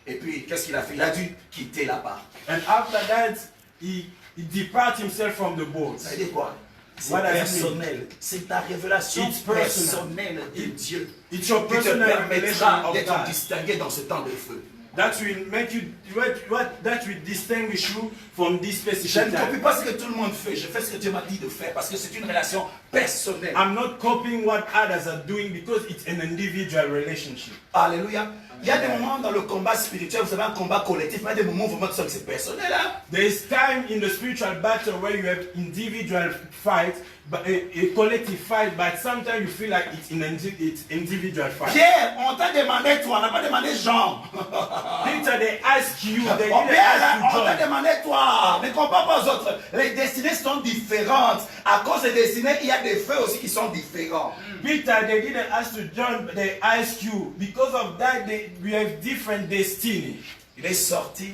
Et puis, qu'est-ce qu'il a fait? Il a dû quitter là-bas. And after that, he depart himself from the boat. Ça veut dire quoi? C'est What does it mean? personnel. C'est ta révélation It's personal. personnelle de Dieu It's your qui te personal revelation permettra of d'être God. distingué dans ce temps de feu. That will make you that will distinguish you from this Je specific ne time. copie pas ce que tout le monde fait. Je fais ce que Dieu m'a dit de faire parce que c'est une relation personnelle. I'm not copying what others are doing because it's an individual relationship. Alléluia. Il y a des moments dans le combat spirituel, vous avez un combat collectif, mais il y a des moments où vraiment c'est personnel. Hein? There is time in the spiritual battle where you have individual fight, but a collective fight, but sometimes you feel like it's individual fight. Pierre, on t'a demandé toi, on n'a pas demandé Jean. Peter, they ask you, they Oh, didn't Pierre, ask on you t'a John. demandé toi. Ne compare pas aux autres. Les destinées sont différentes. À cause des destinées, il y a des feux aussi qui sont différents. Peter, they didn't ask to John, but they asked you. Because of that, we have different destiny. Il est sorti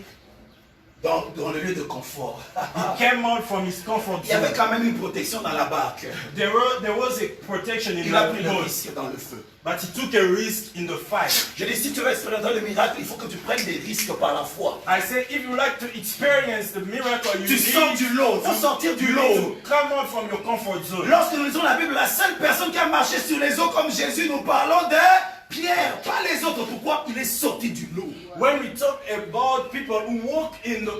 dans le lieu de confort. He came out from his comfort Il y avait zone. quand même une protection dans la barque. There was a protection in Il a pris the le boat, risque dans le feu. but he took a risk in the fight. Je dis, si tu veux expérimenter le miracle, il faut que tu prennes des risques par la foi. I say, if you like to experience the miracle, you Tu sors need du lot, il faut sortir du you need lot. to come out from your comfort zone. Lorsque nous lisons la Bible, la seule personne qui a marché sur les eaux comme Jésus, nous parlons de Pierre, pas les autres. Pourquoi? Il est sorti du lot. When we talk about people who walk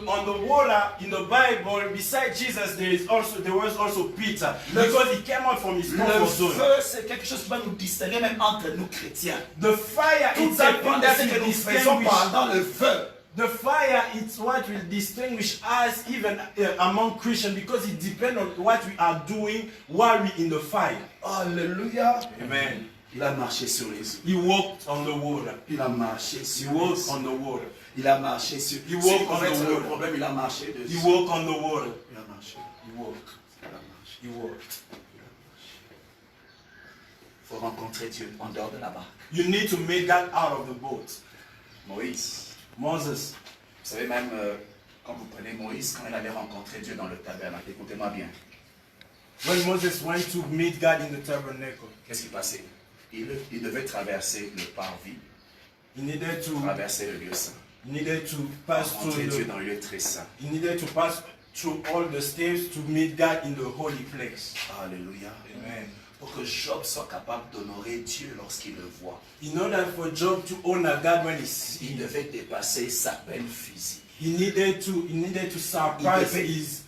on the water in the Bible, beside Jesus, there was also Peter, because he came out from his Le comfort zone. feu, c'est quelque chose qui va nous distinguer même entre nous chrétiens. The fire Tout is dépend something de that ce que will nous faisons distinguish. pendant le feu. The fire is what will distinguish us even among Christians, because it depends on what we are doing while we're in the fire. Alléluia. Amen. Il a marché sur les eaux. He walked on the water. Il a marché He sur les walked eaux. on the water. Il a marché sur He les walked eaux. on the Le water. problème, il a marché He dessus. walked on the water. Il a marché. He walked. Il a marché. He walked. Il faut rencontrer Dieu en dehors de la barque. You need to make God out of the boat. Moïse. Moses. Vous savez même, quand vous prenez Moïse, quand il allait rencontrer Dieu dans le tabernacle, écoutez-moi bien. When Moses went to meet God in the tabernacle, Qu'est-ce qui passait? Il devait traverser le parvis, he needed to traverser le lieu saint. pass through Rencontrer Dieu dans le lieu très saint. he needed to pass through all the steps to meet God in the holy place. Alléluia. Amen. Pour que Job soit capable d'honorer Dieu lorsqu'il le voit, In order for Job to honor God when he sees, il devait dépasser sa peine physique. he needed to Il surpass devait- his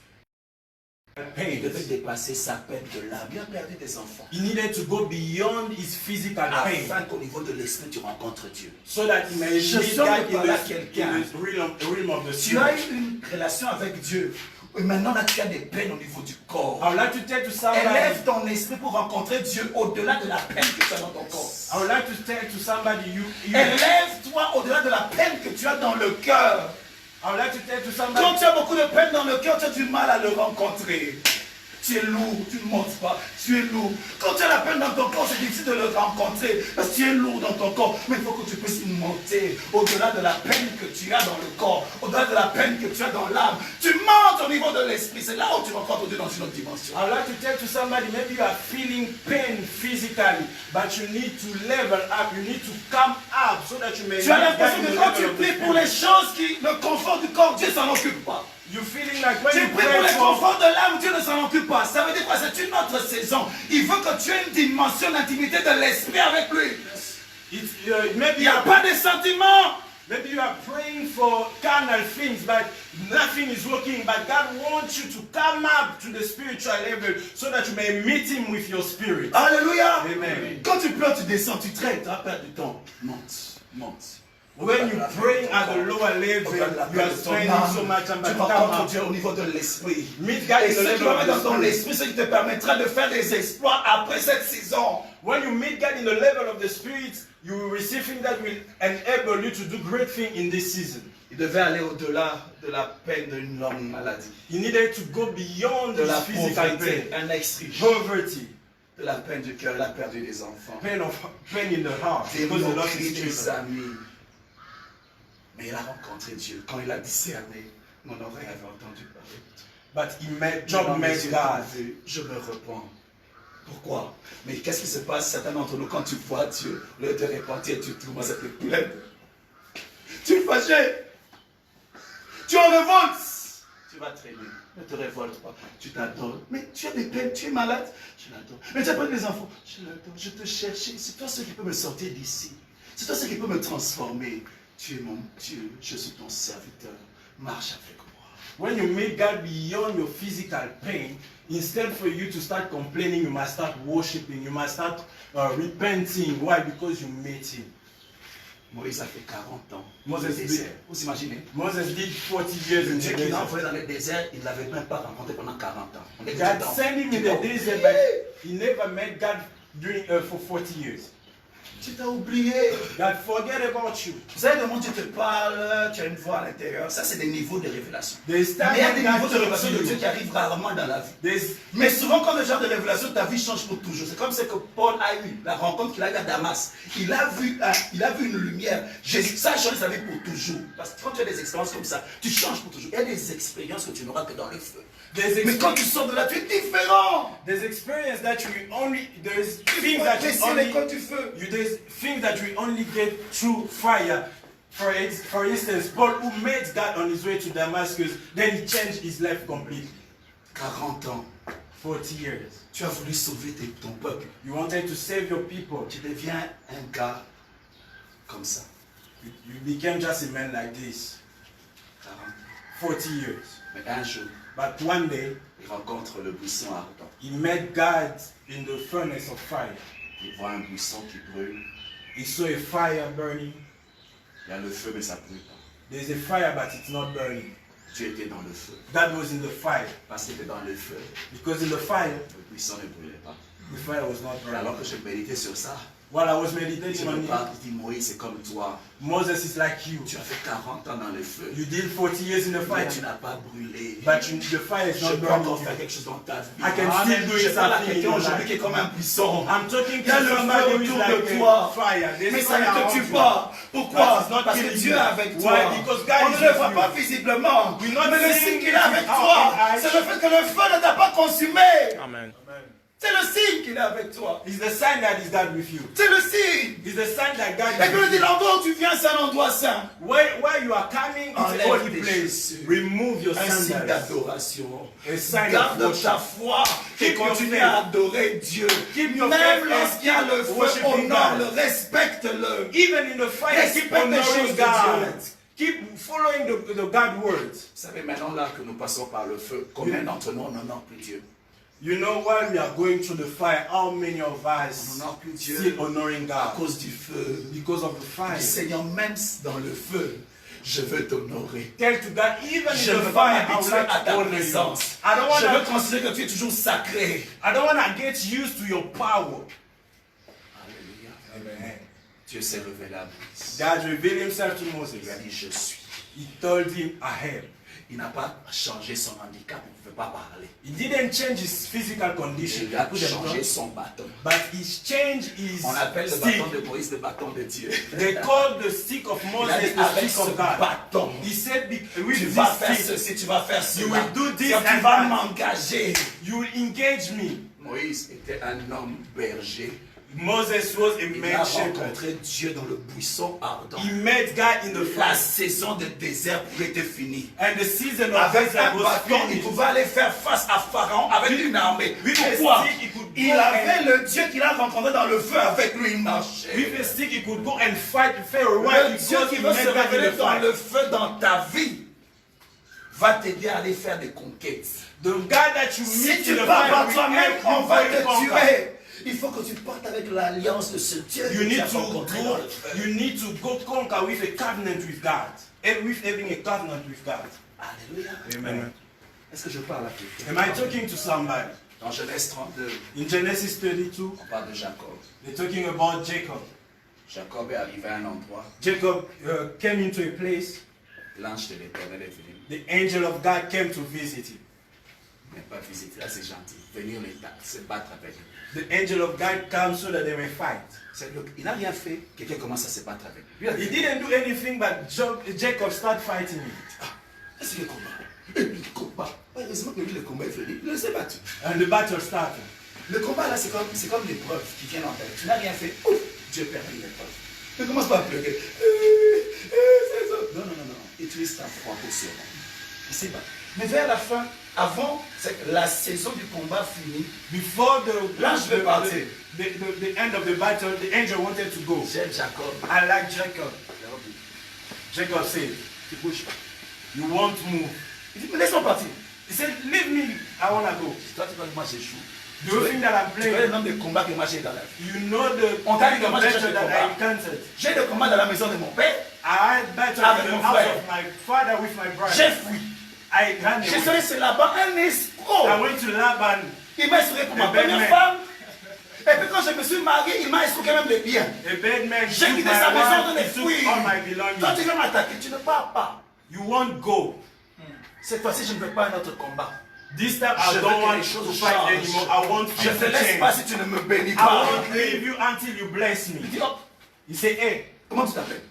pain. Il devait dépasser sa peine de l'âme. Il a perdu des enfants. He needed to go beyond his physical pain Afin qu'au niveau de l'esprit, tu rencontres Dieu. so that he may Je meet sens God de parler à in quelqu'un. the realm of the Tu as spirit. eu une relation avec Dieu. Et maintenant, là, tu as des peines au niveau du corps. I would like to tell to somebody. Élève ton esprit pour rencontrer Dieu au-delà de la peine que tu as dans ton corps. I would like to tell to somebody you Élève-toi au-delà de la peine que tu as dans le cœur. I would like to tell to Quand somebody tu as beaucoup de peine dans le cœur, tu as du mal à le rencontrer. Tu es lourd, tu ne montes pas, tu es lourd. Quand tu as la peine dans ton corps, c'est difficile de le rencontrer parce que tu es lourd dans ton corps. Mais il faut que tu puisses monter au-delà de la peine que tu as dans le corps, au-delà de la peine que tu as dans l'âme. Tu montes au niveau de l'esprit. C'est là où tu rencontres Dieu dans une autre dimension. I would like to tell to somebody, maybe you are feeling pain physically, but you need to level up. You need to come up so that you may. Tu as meet l'impression God in que the quand tu level of the pries pour spirit. les choses qui, le confort du corps, Dieu s'en occupe pas. You're feeling like when Tu you pries pour pray les for. conforts de l'âme, Dieu ne s'en occupe pas. Ça veut dire quoi? C'est une autre saison. Il veut que tu aies une dimension d'intimité de l'esprit avec lui. Maybe Il n'y a pas de sentiments. maybe you are praying for carnal things, but nothing is working. But God wants you to come up to the spiritual level so that you may meet Him with your spirit. Alléluia. Amen. Quand tu pleures, tu descends, tu traînes, tu vas perdre du temps. Monte, monte. When you're praying at the lower level, you are spending so much time. Tu But come rencontres up. Dieu au niveau de l'esprit. Meet God Et in the ce qui level va of mettre dans the ton spirit. esprit, ce qui te permettra de faire des exploits après cette saison. When you meet God in the level of the spirit, you will receive things that will enable you to do great things in this season. Il devait aller au-delà de la peine d'une longue maladie, He needed to go beyond de his la physical pauvreté, pain, un ex-riche, poverty, de la peine du cœur, il a perdu des enfants, pain in the heart, des because he lost moqueries his des children. amis. Mais il a rencontré Dieu. Quand il a discerné, mon oreille avait entendu parler. But he met, Job Job met God. Je me repens. Pourquoi? Mais qu'est-ce qui se passe? Certains d'entre nous, quand tu vois Dieu, au lieu de te repentir, tu commences à te plaindre. Tu es fâché. Tu es en révolte. Tu vas traîner. Ne te révolte pas. Tu t'adores. Mais tu as des peines, tu es malade. Je l'adore. Mais tu n'as pas des enfants. Je l'adore. Je te cherche. C'est toi ce qui peut me sortir d'ici. C'est toi ce qui peut me transformer. Tu es mon Dieu. Je suis ton serviteur. Marche avec moi. When you meet God beyond your physical pain, instead for you to start complaining, you must start worshiping, you must start repenting. Why? Because you met Him. Moïse a fait 40 ans. Moses Dans le did- désert. Vous imaginez? Moses did 40 years Le in Dieu the qui l'a desert. envoyé dans le désert, il ne l'avait même pas rencontré pendant 40 ans. On est God dedans. sent him in Tu t'as the oublié. desert, but he never met God for 40 years. Tu t'as oublié. God forget about you. Vous savez, le monde, tu te parles, tu as une voix à l'intérieur. Ça, c'est des niveaux de révélation. There's Mais il y a des time niveaux de when révélation de God Dieu sees qui arrivent rarement dans la vie. you. There's Mais souvent, quand le genre de révélation, ta vie change pour toujours. C'est comme ce que Paul a eu, la rencontre qu'il a eu à Damas. Il a vu une lumière. Jésus, ça a changé sa vie pour toujours. Parce que quand tu as des expériences comme ça, tu changes pour toujours. Il y a des expériences que tu n'auras que dans le feu. Mais quand tu sors de là, tu es différent. There's experience that you only there's Tu things vas that you baisser only l'école du feu. there's things that we only get through fire. For instance, Paul who met God on his way to Damascus, then he changed his life completely. 40 ans, 40 years. tu as voulu sauver ton peuple. You wanted to save your people. Tu deviens un gars comme ça. You became just a man like this. 40 ans. 40 years. Mais un jour, But one day, il rencontre le buisson ardent. he met God in the furnace of fire. Il voit un buisson qui brûle. He saw a fire burning. Il y a le feu, mais ça ne brûle pas. There's a fire, but it's not burning. Tu étais dans le feu. God was in the fire. Parce que tu étais dans le feu, Because in the fire, le buisson ne brûlait pas. the fire was not Et alors burning. que je méditais sur ça, While I was je meditating me on it, parle, je dis Moïse, c'est comme toi. Moses is like you. Tu as fait 40 ans dans le feu. You did 40 years in the Mais fire, tu n'as pas brûlé. but the fire is Je not peux encore burning faire you. quelque chose dans ta vie. I can still do Je it parle à something in quelqu'un your aujourd'hui life. qui est comme un buisson. I'm talking to Il y a le somebody feu who is autour like de toi. a fire. There's Mais ça fire ne te around tue you. pas. Pourquoi? But it's not Parce que killing Dieu you. est avec Why? toi. Because God On is ne le with voit you. pas visiblement. We're not Mais le seeing signe qu'il it est avec with our toi, eyes. c'est le fait que le feu ne t'a pas consumé. Amen. C'est le signe qu'il est avec toi. It's the sign that is God with you. C'est le signe. It's the sign that God Et is que with dit you. l'endroit où tu viens, c'est un endroit saint. Where you are coming, it's a Enlève holy tes place. chaussures. Remove your Un signe sandals. d'adoration. A sign of Garde worship. ta foi et Keep your continue faith. à adorer Dieu. Keep your Même faith lorsqu'il y a and le feu, worshiping honore-le, God. respecte-le. Even in the fire, keep Respecte les choses honoring de God. Dieu. Keep following the God words. Vous savez, maintenant là que nous passons par le feu, combien d'entre nous n'honorent plus Dieu? You know, while we are going through the fire, how many of us On n'honore plus Dieu still honoring à God cause du feu. because of the fire? Seigneur, même dans le feu, je veux t'honorer. Tell to God, even Je in ne the veux pas fire, I would m'habituer like à to ta honor you. présence. I don't Je veux want to. considérer que tu es toujours sacré. I don't want to get used to your power. Alléluia. Amen. Dieu s'est révélé à Moïse. God revealed himself to Moses. Il a dit, je suis. He told him, I am. Il n'a pas changé son handicap, il ne pouvait pas parler. He didn't change his physical condition, Il a changé son bâton. but he changed his On appelle le stick. bâton de Moïse le bâton de Dieu. They called the stick of Il a Moses dit, the avec stick ce of God. bâton, He said, with tu vas faire this stick, ceci, tu vas faire you cela. will do this Tu and vas that. m'engager. You will engage me. Moïse était un homme berger. Moses was a Il a man shepherd. rencontré Dieu dans le buisson ardent. He met God in the La fast, saison de désert pouvait être finie. and the season of Avec desert un was bâton, il finished. pouvait aller faire face à Pharaon avec une armée. With a Pourquoi? stick, he could Il go avait and, le Dieu qu'il a rencontré dans le feu avec lui, il marchait. with a stick, he could go and fight Pharaoh. Why? Le Dieu Because qui he veut met se God in révéler the dans fight. le feu dans ta vie va t'aider à aller faire des conquêtes. The God that you Si meet tu in the pars fire par will toi-même, help on you va very te conquer. tuer. Il faut que tu partes avec l'alliance de ce Dieu You que tu need as to rencontré dans le feu. go. You need to go conquer with a covenant with God, and with having a covenant with God. Alléluia. Amen. Est-ce que je parle à quelqu'un? Am I talking to somebody? Dans Genèse 32, In Genesis 32, on parle de Jacob. they're talking about Jacob. Jacob est arrivé à un endroit, Jacob came into a place. l'ange de l'Éternel est venu. The angel of God came to visit him. Mais pas visiter, là c'est gentil. Venir se battre avec lui. The angel of God comes so that they may fight. Il n'a rien fait, quelqu'un commence à se battre avec lui. He didn't do anything, but Jacob started fighting him. C'est le combat. Le combat. Heureusement que lui, le combat est fini. Il s'est battu. And the battle started. Le combat là, c'est comme l'épreuve qui vient en tête. Tu n'as rien fait. Ouf, Dieu permet l'épreuve. Ne commence pas à pleurer. C'est ça. Non, non, non, non. Utilise ta foi pour ce moment. Il s'est battu. Mais vers la fin, avant la saison du combat finie, Before L'ange veut partir. the end of the battle, the angel wanted to go. j'aime Jacob. I like Jacob. Jacob said, Tu bouges pas. you won't move. Il dit, mais laisse-moi partir. He said, leave me, I want to go. Toi, tu vois que moi j'échoue. Do you think that I'm Tu connais le playing? nombre de combats que moi j'ai dans la vie. You know the On t'a dit kind of comment je cherche battle le that I combat. encountered. J'ai le combat dans la maison de mon père. I had battle Avec in the mon house frère. of my father with my J'ai brother. fui. I ran J'ai away. sonné c'est là-bas un escroc. I went to Laban. Il m'a escroqué pour ma A bad première man. femme. Et puis quand je me suis marié, il m'a escroqué même les biens. A bad man J'ai took quitté my sa maison wife, de he les took fouilles. all my Quand tu belongings. viens m'attaquer, tu ne pars pas. You won't go. Cette fois-ci, je ne veux pas un autre combat. This time Je I veux don't que want les to choses fight changent. anymore. I want Je you ne te to laisse pas change. si tu ne me bénis I pas. won't leave you until you bless me. Il dit, hop, He said, hey, comment tu t'appelles?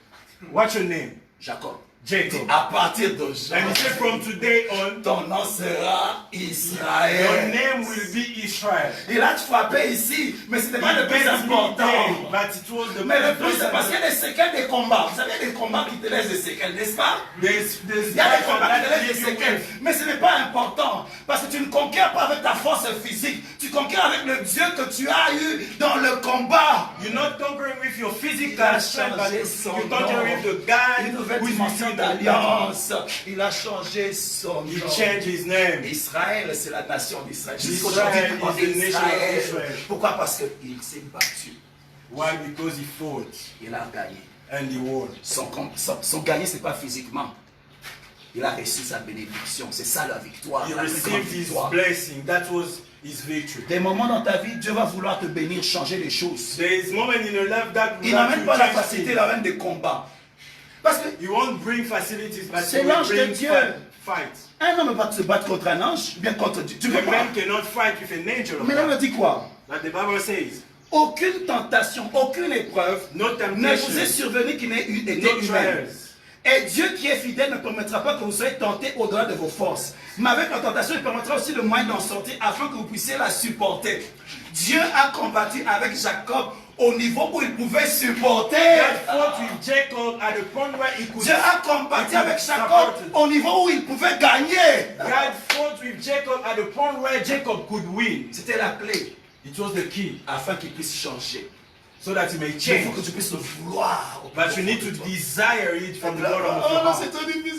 what's your name? Jacob. Jacob. À partir And he said, d'aujourd'hui, from today on, ton nom sera your Israël. name will be Israel. Il a frappé ici, mais ce n'était He pas le plus beat me important. there, but it was the Mais le plus, most c'est parce qu'il y important. a des séquelles des combats. Vous savez, il y a des combats qui te laissent des séquelles, n'est-ce pas? There's Il y a des battle combats qui te that laissent des leave you séquelles. with. Mais ce n'est pas important. Parce que tu ne conquiers pas avec ta force physique. Tu conquiers avec le Dieu que tu as eu dans le combat. You're not conquering with your Il a physical strength, but changé you're son conquering with the Une God nouvelle who is dimension with you. d'alliance. Il a changé son He nom. changed his name. Israël, c'est la nation d'Israël. Israel Jusqu'aujourd'hui, is on the dit nation of Israël. Israel. Pourquoi? Parce qu'il s'est battu. Why? Because he fought Il a gagné. and he won. Son gagné, ce n'est pas physiquement. Il a reçu sa bénédiction. C'est ça la victoire. He La plus grande received his victoire. blessing. That was his victory. Des moments dans ta vie, Dieu va vouloir te bénir, changer les choses. There is moment in your life that Il will n'amène pas la change facilité, il things. amène des combats. Parce que He won't bring facilities, but C'est he will l'ange de bring Dieu. fight. un homme ne peut pas se battre contre un ange, bien contre Dieu. Tu A peux pas. man cannot fight with an angel of Mais l'homme God. dit quoi? But the Bible says, Aucune tentation, aucune épreuve no ne vous est temptation, survenue qui n'ait été no humaine. trials. Et Dieu qui est fidèle ne permettra pas que vous soyez tentés au-delà de vos forces. Mais avec la tentation, il permettra aussi le moyen d'en sortir afin que vous puissiez la supporter. Dieu a combattu avec Jacob au niveau où il pouvait supporter. God fought with Jacob at the point where he could. Dieu a combattu avec Jacob au niveau où il pouvait gagner. God fought with Jacob at the point where Jacob could win. C'était la clé It was the key, afin qu'il puisse changer. so that he may Il faut change. que tu puisses le vouloir. But you need to desire it from the bottom of Oh your non, heart. c'est trop difficile.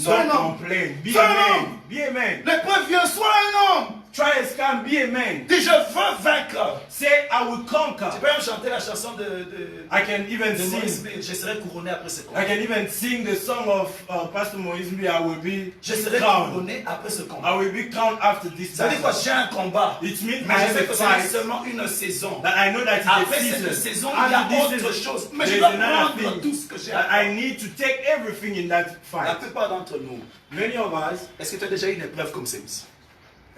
Sois un Don't homme. complain. Be Sois a un man. homme. Be a man. L'épreuve vient, sois un homme. Trials come. Be a man. Dis, je veux vaincre. Say, I will Tu conquer. peux même chanter la chanson de I can even Maurice sing. B. Je serai couronné après ce I combat. can even sing the song of Pastor Moïse Mbi. I will be Je serai crowned. couronné après ce I combat. will be crowned after this Ça veut dire quoi? battle. J'ai un combat. It means Mais I je have sais a que c'est fight. seulement une saison. That I know that it's Après a cette season. saison, il y a After this autre season, chose. Mais je there dois is another prendre thing tout ce que j'ai that à I faire. need to take everything in that La fight. plupart d'entre nous, Many of us, est-ce que tu as déjà eu une épreuve comme celle-ci?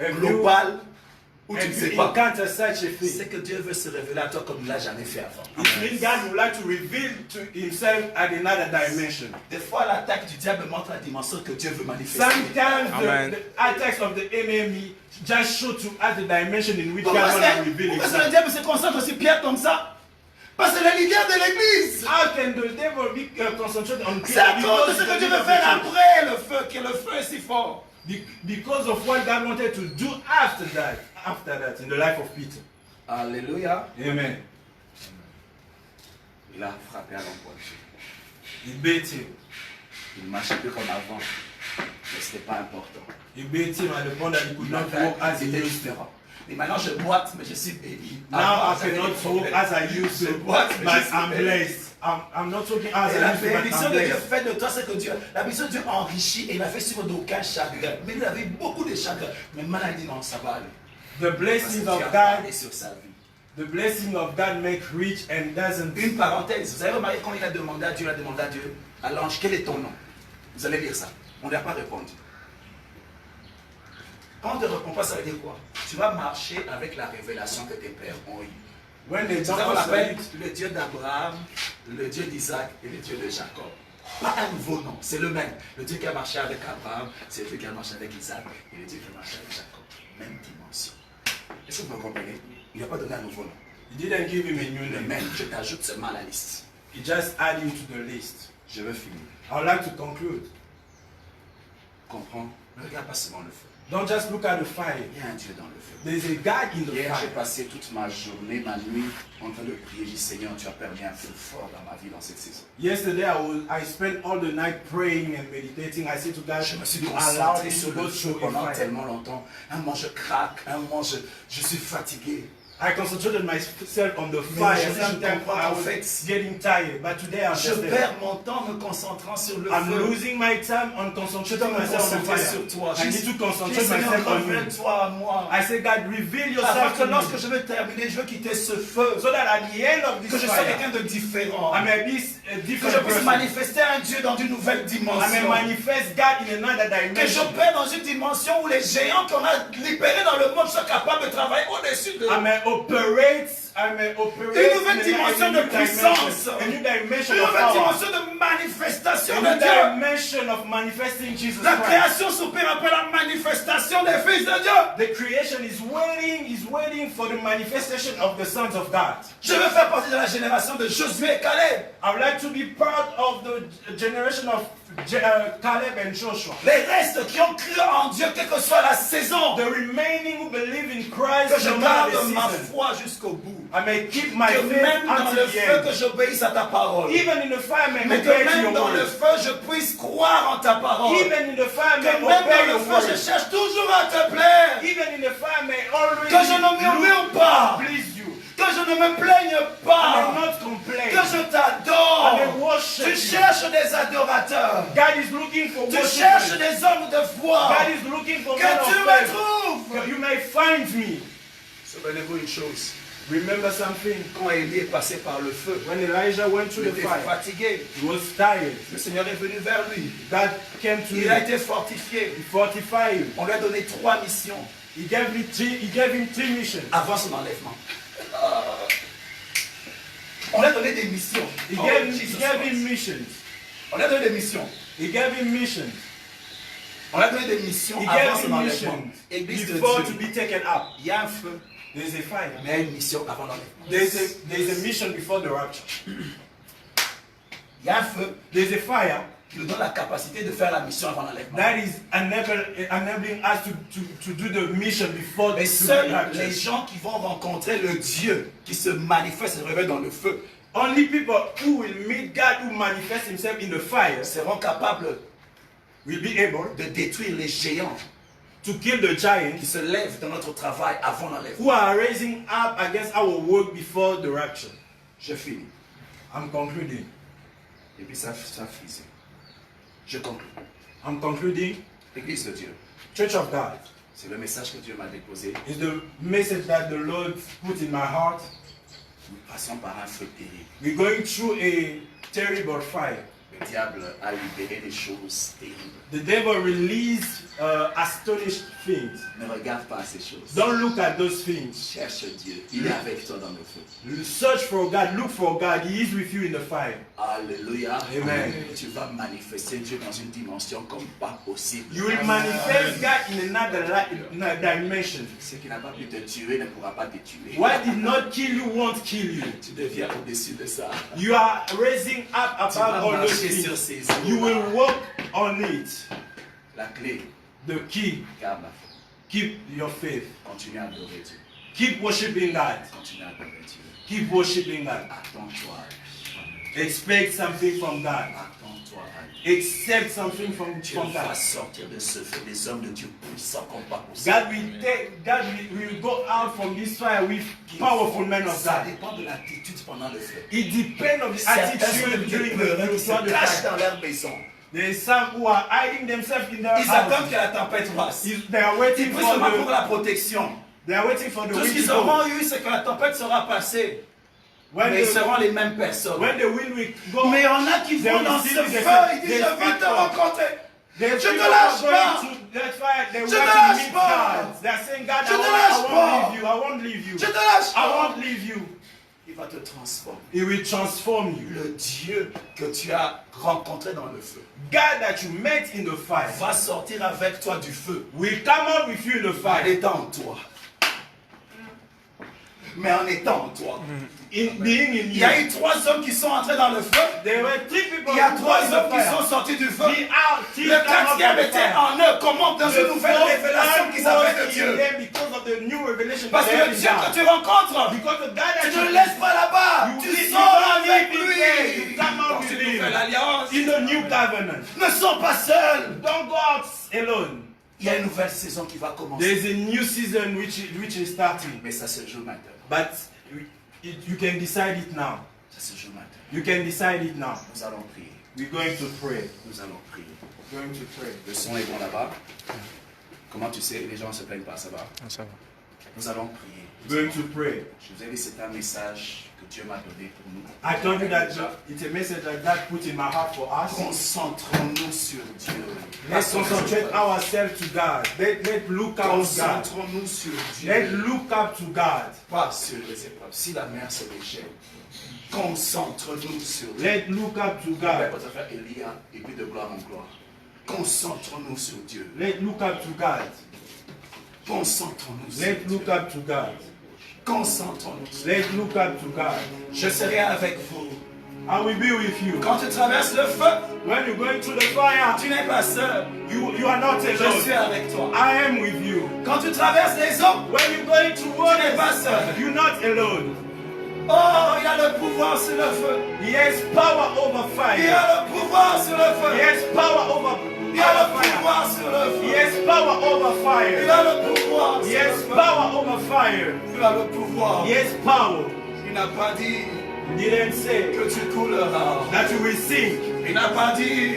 if you, Globale, où tu ne if sais you pas. encounter such a C'est thing, que Dieu veut se révéler à toi comme il ne l'a jamais fait avant. it means God would like to reveal to himself at another dimension. Des fois, l'attaque du diable montre la dimension que Dieu veut manifester. Sometimes Amen. the attacks of the enemy just show to us the dimension in which Pourquoi God wants to reveal est-ce que le himself. diable se concentre sur Pierre comme ça? Parce que c'est le leader de l'église. How can the devil be concentrated on C'est à Peter? cause de Because ce que he's the Dieu leader veut of faire the church. après le feu, que le feu est si fort. Because of what God wanted to do after that, in the life of Peter. Alléluia. Amen. Il a frappé à l'emploi. He beat him. Il ne marchait plus comme avant. Mais ce n'était pas important. He beat him at the point that he could not walk as he C'était used to. différent. Et maintenant je boite, mais je suis béni. Now I Avant, j'avais cannot des walk problèmes. as I used Je to, boite, mais but je suis I'm béni. blessed. I'm not talking as Et I la used to, but bénédiction I'm de Dieu blessed. fait de toi, c'est que Dieu, la bénédiction de Dieu enrichit et il a fait suivre d'aucun chagrin. Mais il avait beaucoup de chagrin. Mais maintenant il dit non, ça va aller. The Parce que blessings Dieu of a God, parlé sur sa vie. the blessing of God makes rich and doesn't. Une parenthèse, vous avez remarqué quand il a demandé à Dieu, à l'ange, quel est ton nom? Vous allez lire ça. On ne lui a pas répondu. Quand on ne te répond pas, ça veut dire quoi? Tu vas marcher avec la révélation que tes pères ont eue. When they C'est ça don't qu'on appelle answer it, le Dieu d'Abraham, le Dieu d'Isaac et le Dieu de Jacob. Pas un nouveau nom, c'est le même. Le Dieu qui a marché avec Abraham, c'est le Dieu qui a marché avec Isaac et le Dieu qui a marché avec Jacob. Même dimension. Est-ce que vous me comprenez? Il n'a pas donné un nouveau nom. he didn't give him a new Le name. même, je t'ajoute seulement à la liste. He just added him to the list. Je veux finir. I would like to conclude. Comprends? Ne regarde pas seulement le feu. Don't just look at the fire. Il y a un Dieu dans le feu. There is a God in the Hier, j'ai fire. passé toute ma journée, ma nuit, en train de prier. J'ai dit, Seigneur, tu as permis un feu fort dans ma vie dans cette saison. Yesterday, I spent all the night praying and meditating. I said to God, Je me suis you allow concentré me sur to go le feu through a pendant fire. tellement longtemps. Un moment, je craque. Un moment, je suis fatigué. I concentrated myself on the Mais fire. aujourd'hui, je Sometimes comprends I qu'en was fait, getting tired, but today I'm Je just there. perds mon temps me concentrant sur le I'm feu. losing my time on Je concentrating dois me myself on the concentrer fire. sur toi. I need to concentrate Seigneur, myself on you. révèle-toi à moi. I say, God, reveal Parce yourself que to lorsque me, je veux terminer, je veux quitter ce feu. so that at the end of Que this je sois fire, quelqu'un de différent. I may be a Que je different puisse person. manifester un Dieu dans une nouvelle I may dimension. manifest God in another Que je dimension. paie dans une dimension où les géants qu'on a libérés dans le monde soient capables de travailler au-dessus de I may operate une nouvelle dimension de puissance. a new dimension Une of nouvelle power, dimension de manifestation a de new Dieu. dimension of manifesting Jesus La Christ. création s'opère après la manifestation des fils de Dieu. The creation is waiting for the manifestation of the sons of God. Je veux faire partie de la génération de Josué et Caleb. I would like to be part of the generation of Caleb and Joshua. Les restes qui ont cru en Dieu, quelle que soit la saison. The remaining who believe in Christ Que je no matter garde the ma season. foi jusqu'au bout. I may keep my Que faith même dans until le the feu, end. que j'obéisse à ta parole. Even in the fire, may Mais que obey to même your dans le word. feu, je puisse croire en ta parole. Even in the fire, Que may même obey dans le your feu, je word. cherche toujours à te plaire. Even in the fire, may always Que je ne murmure pas. please you. Que je ne me plaigne I pas. may not complain. Que je t'adore. I may worship Tu you. cherches des adorateurs. God is looking for Tu worshipers. cherches des hommes de foi. God is looking for Que men tu of me faith. trouves. You may find me. Souvenez-vous une chose. Remember something. Quand Élie est passé par le feu, When Elijah went il through the était fire, fatigué. he was tired. Le Seigneur est venu vers lui. God came to Il a him. été fortifié. He fortified him. On lui a donné 3 missions He gave him three missions. avant son enlèvement. On lui a donné des missions. He Oh, gave Jesus him Christ. missions. On lui a donné des missions. He gave him missions. On lui a donné des missions He avant gave son him enlèvement. missions Église de before to Dieu. be taken up. Il y a un feu, There's a fire. mais il y a une mission avant l'enlèvement. There's a mission before the rapture. Il y a un feu There's a fire qui nous donne la capacité de faire la mission avant l'enlèvement. that is enabling us to do the mission before Mais the seuls rapture. les gens qui vont rencontrer le Dieu qui se manifeste et se révèle dans le feu Only people who will meet God, who manifests himself in the fire, seront capables will be able de détruire les géants to kill the qui giants se lèvent dans notre travail avant l'enlèvement. who are raising up against our work before the rapture. Je finis. I'm concluding. Et puis ça finit. Je conclue. I'm concluding. Église de Dieu, Church of God c'est le message que Dieu m'a déposé. is the message that the Lord put in my heart. Nous passons par un feu terrible. We're going through a terrible fire. Le diable a libéré des choses terribles. The devil released astonished things. Ne regarde pas ces choses. Don't look at those things. Cherche Dieu. Il est avec toi dans le feu. Search for God. Look for God. He is with you in the fire. Alléluia. Amen. Tu vas manifester Dieu dans une dimension comme pas possible. You will manifest God in another dimension. Ce qui n'a pas pu te tuer ne pourra pas te tuer. What did not kill you won't kill you. Tu deviens au-dessus de ça. You are raising up Tu vas above all those marcher sur things. ces eaux. You will walk on it. La clé, The key. garde la foi. Keep your faith. Continue à adorer Dieu. Keep worshiping God. Continue à adorer Dieu. Keep worshiping God. Attends-toi. Expect something from God. Attends-toi à Dieu. Accept something from Dieu God. va sortir de ce feu des hommes de Dieu puissants comme pas possible. God will go out from this fire with powerful men of Ça God. dépend de l'attitude pendant le feu. It depends on the Certains attitude during the qui se throughout the cachent fire. dans leur maison. There is some who are hiding themselves in their Ils attendent house. que la tempête passe. They are waiting Ils for prient seulement pour the. la protection. They are waiting for the Tout ce wind to qu'ils go. auront eu, c'est que la tempête sera passée. When Mais ils the, seront les mêmes personnes. when the wind will go, Mais il y en a qui they vont will dans still ce be feu, the ils disent same. je veux te rencontrer. There's Je te people lâche who are pas. going to that fire. They Je want te to lâche meet pas. God. They are saying, God, Je te I lâche won't pas. leave you. I won't leave you. Je te lâche I pas. won't leave you. Il va te transformer. He will transform you. Le Dieu que tu as rencontré dans le feu God that you met in the fire va sortir avec toi du feu. will come out with you in the En fire. étant en toi. Mais en étant en toi. In being in Il y a you. eu 3 hommes qui sont entrés dans le feu. There were 3 people Il y a who 3 were in the hommes qui fire. sont sortis du feu. Three Le come out 4e of the était fire. en eux. Comment dans une nouvelle révélation qu'ils avaient de Dieu. Because of the new revelation Parce que they le had Dieu in que God. tu rencontres, Because the God tu that ne le you laisses pas là-bas. You Tu leave- sors you don't avec leave it there. lui. You come out Dans with une him. nouvelle alliance. In the new covenant. Ne sors pas seul. Don't go out alone. Il y a une nouvelle saison qui va commencer. There's a new season which is starting. Mais ça se joue maintenant. But you can decide it now. Ça se joue maintenant. You can decide it now. Nous allons prier. We're going to pray. Nous allons prier. We're going to pray. Le son est bon là-bas. Comment tu sais, les gens ne se plaignent pas, ça va. Ça va. Nous allons prier. We're going to pray. Je vous ai dit, c'est un message que Dieu m'a donné pour nous. I told you that it's a message that God put in my heart for us. Concentrons-nous sur Dieu. Let's concentrate ourselves to God. Let's look up to God. Concentrons-nous sur Let's Dieu. look up to God. Pas sur les épreuves. Si la mer se déchaîne, concentre-nous sur Dieu. Let's look up to On va God. peut-être faire Elia et puis de gloire en gloire. Concentrons-nous sur Dieu. Let's look up to God. Concentrons-nous sur Let's Dieu. look up to God. Concentrons-nous sur Let's look up to God. Je serai avec vous. I will be with you. Quand tu traverses le feu, When you're going through the fire, tu n'es pas seul. you are not Je suis alone. avec toi. I am with you. Quand tu traverses les eaux, When you're going through tu n'es water, pas seul. you're not alone. Oh, il y a le pouvoir sur le feu. He has power over Il y fire. a le pouvoir sur le He feu. has power over Il y a le fire. pouvoir sur le He feu. has power over Il fire. a le pouvoir He sur has le feu. power over fire. Il a le pouvoir. He has power. Il n'a pas dit He didn't say que tu couleras. that you will sink. Il n'a pas dit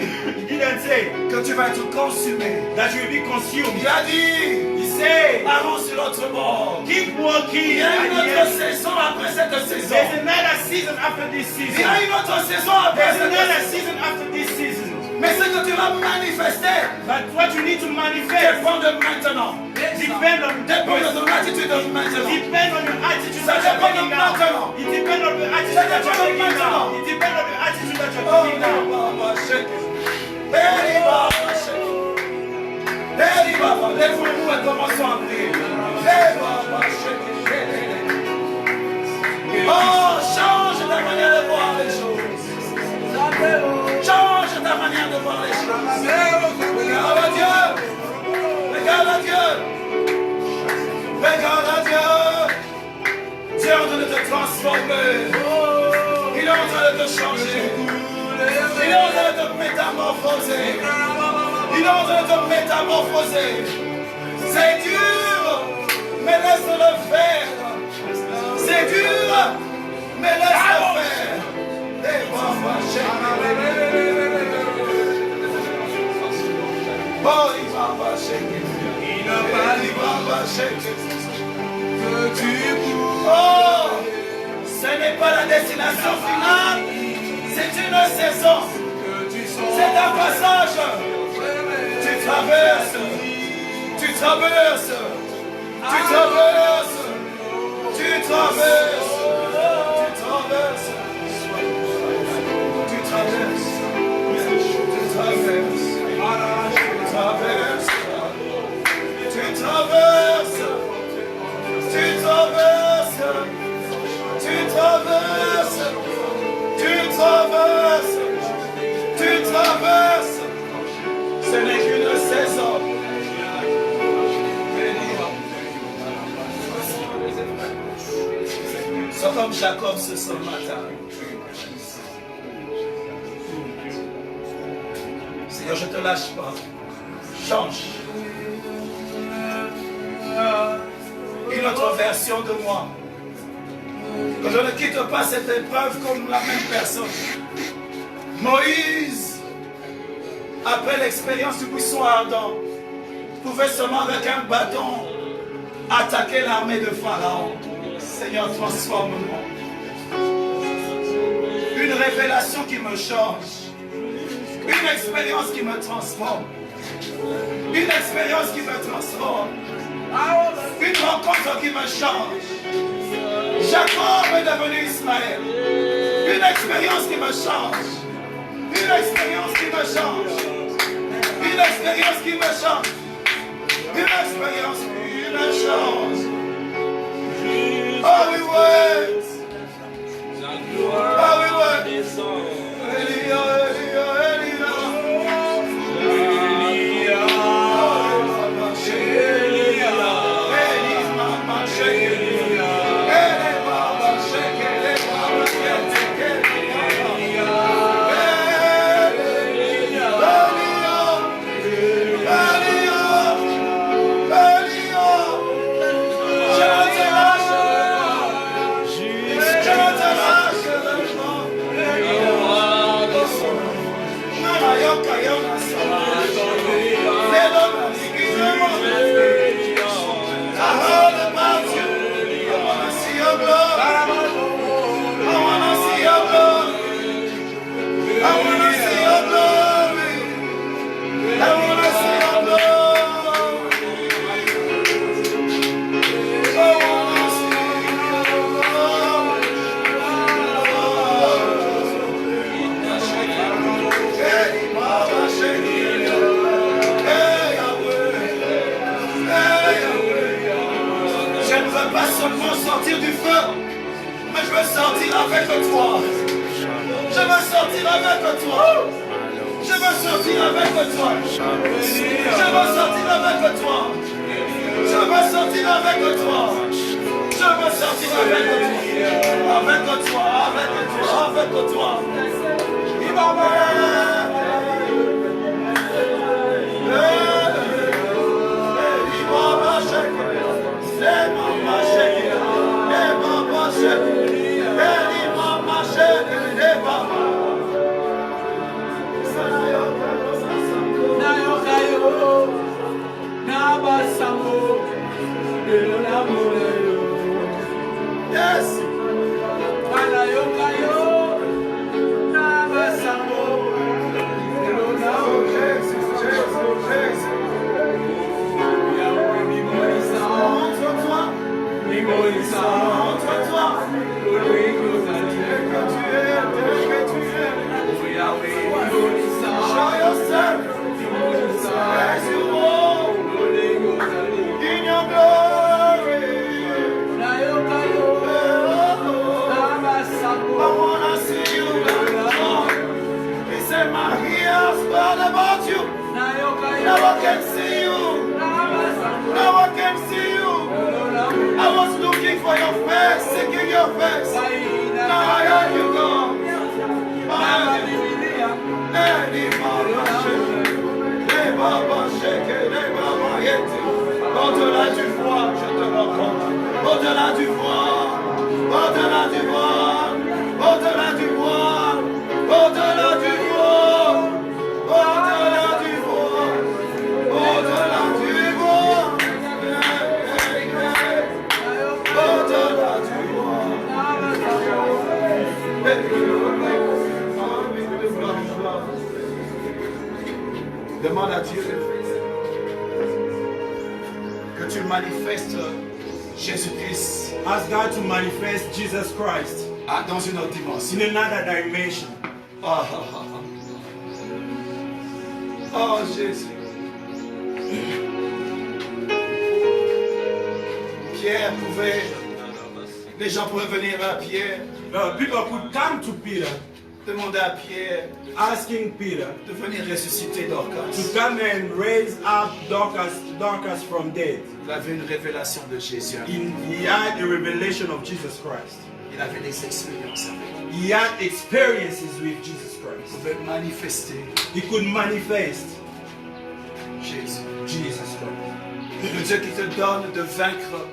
He didn't say que tu vas être consumé. that you will be consumed. Il a dit He said, allons sur l'autre bord. keep Il walking. y a une And autre yes, saison après cette saison. there's another season after this Il y season. a une autre saison après There's cette another saison. season after this season. Mais ce que tu vas manifester But what you need to manifest dépend de maintenant. depend on Dépend de ton attitude de maintenant. depend on your attitude Ça that you're dépend de taking now. maintenant. It depends on the attitude Ça that you're dépend de taking now. maintenant. It depends on the attitude that you're Oh, taking now. Baba, shake it. Hey, Baba, shake it. Hey, Baba, lève-nous et commençons à prier. Hey, Baba, shake it. Oh, change ta manière de voir les choses. Change ta manière de voir les choses. Regarde à Dieu. Regarde à Dieu. Regarde à Dieu. Dieu est en train de te transformer. Il est en train de te changer. Il est en train de te métamorphoser. Il Il est en train de te métamorphoser. C'est dur, mais laisse-le faire. C'est dur, mais laisse-le faire. Et maman, oh, il va chérir. Il va chérir. Oh, ce n'est pas la destination finale, c'est une saison. C'est un passage. Tu traverses, tu traverses, tu traverses, tu traverses, tu traverses, tu traverses, tu traverses, tu traverses, tu traverses, tu traverses, tu traverses, tu traverses, tu traverses. Ce n'est qu'une saison. Sois comme Jacob ce matin. Seigneur, je ne te lâche pas. Change. Une autre version de moi. Que je ne quitte pas cette épreuve comme la même personne. Moïse, après l'expérience du buisson ardent, pouvait seulement avec un bâton attaquer l'armée de Pharaon. Seigneur, transforme-moi. Une révélation qui me change. Une expérience qui me transforme. Une expérience qui me transforme. Une rencontre qui me change. Jacob est devenu Ismaël. Une expérience qui me change. Une expérience qui me change. Une expérience qui me change. Une expérience qui me change. Oh, we wait. Oh, we wait. Elia, Elia, Elia. Elia. Mama, Elia. Elia, Mama, Elia. Elia, Mama, Elia. Sortir du feu, mais je veux sortir avec toi. Je veux sortir avec toi. Je veux sortir avec toi. Je veux sortir avec toi. Je veux sortir avec toi. Je veux sortir avec toi. Avec toi, avec toi, avec toi. Il va yes. About you. Now I can see you. Now I can see you. I was looking for your face, seeking your face. Now I heard you go. Demande à Dieu que tu manifestes Jésus-Christ Ask God to manifest Jesus Christ dans une autre dimension. in another dimension. Oh, oh, oh, oh. Oh, Jésus. Pierre pouvait, les gens pouvaient venir à Pierre, People could come to Peter, demander à Pierre asking Peter de venir ressusciter Dorcas. to come and raise up Dorcas from dead. Il avait une révélation de Jésus. He had a revelation of Jesus Christ. Il avait des expériences avec lui. He had experiences with Jesus Il Christ. pouvait manifester He could manifest Jésus. Jesus Christ. Le Dieu qui te donne de vaincre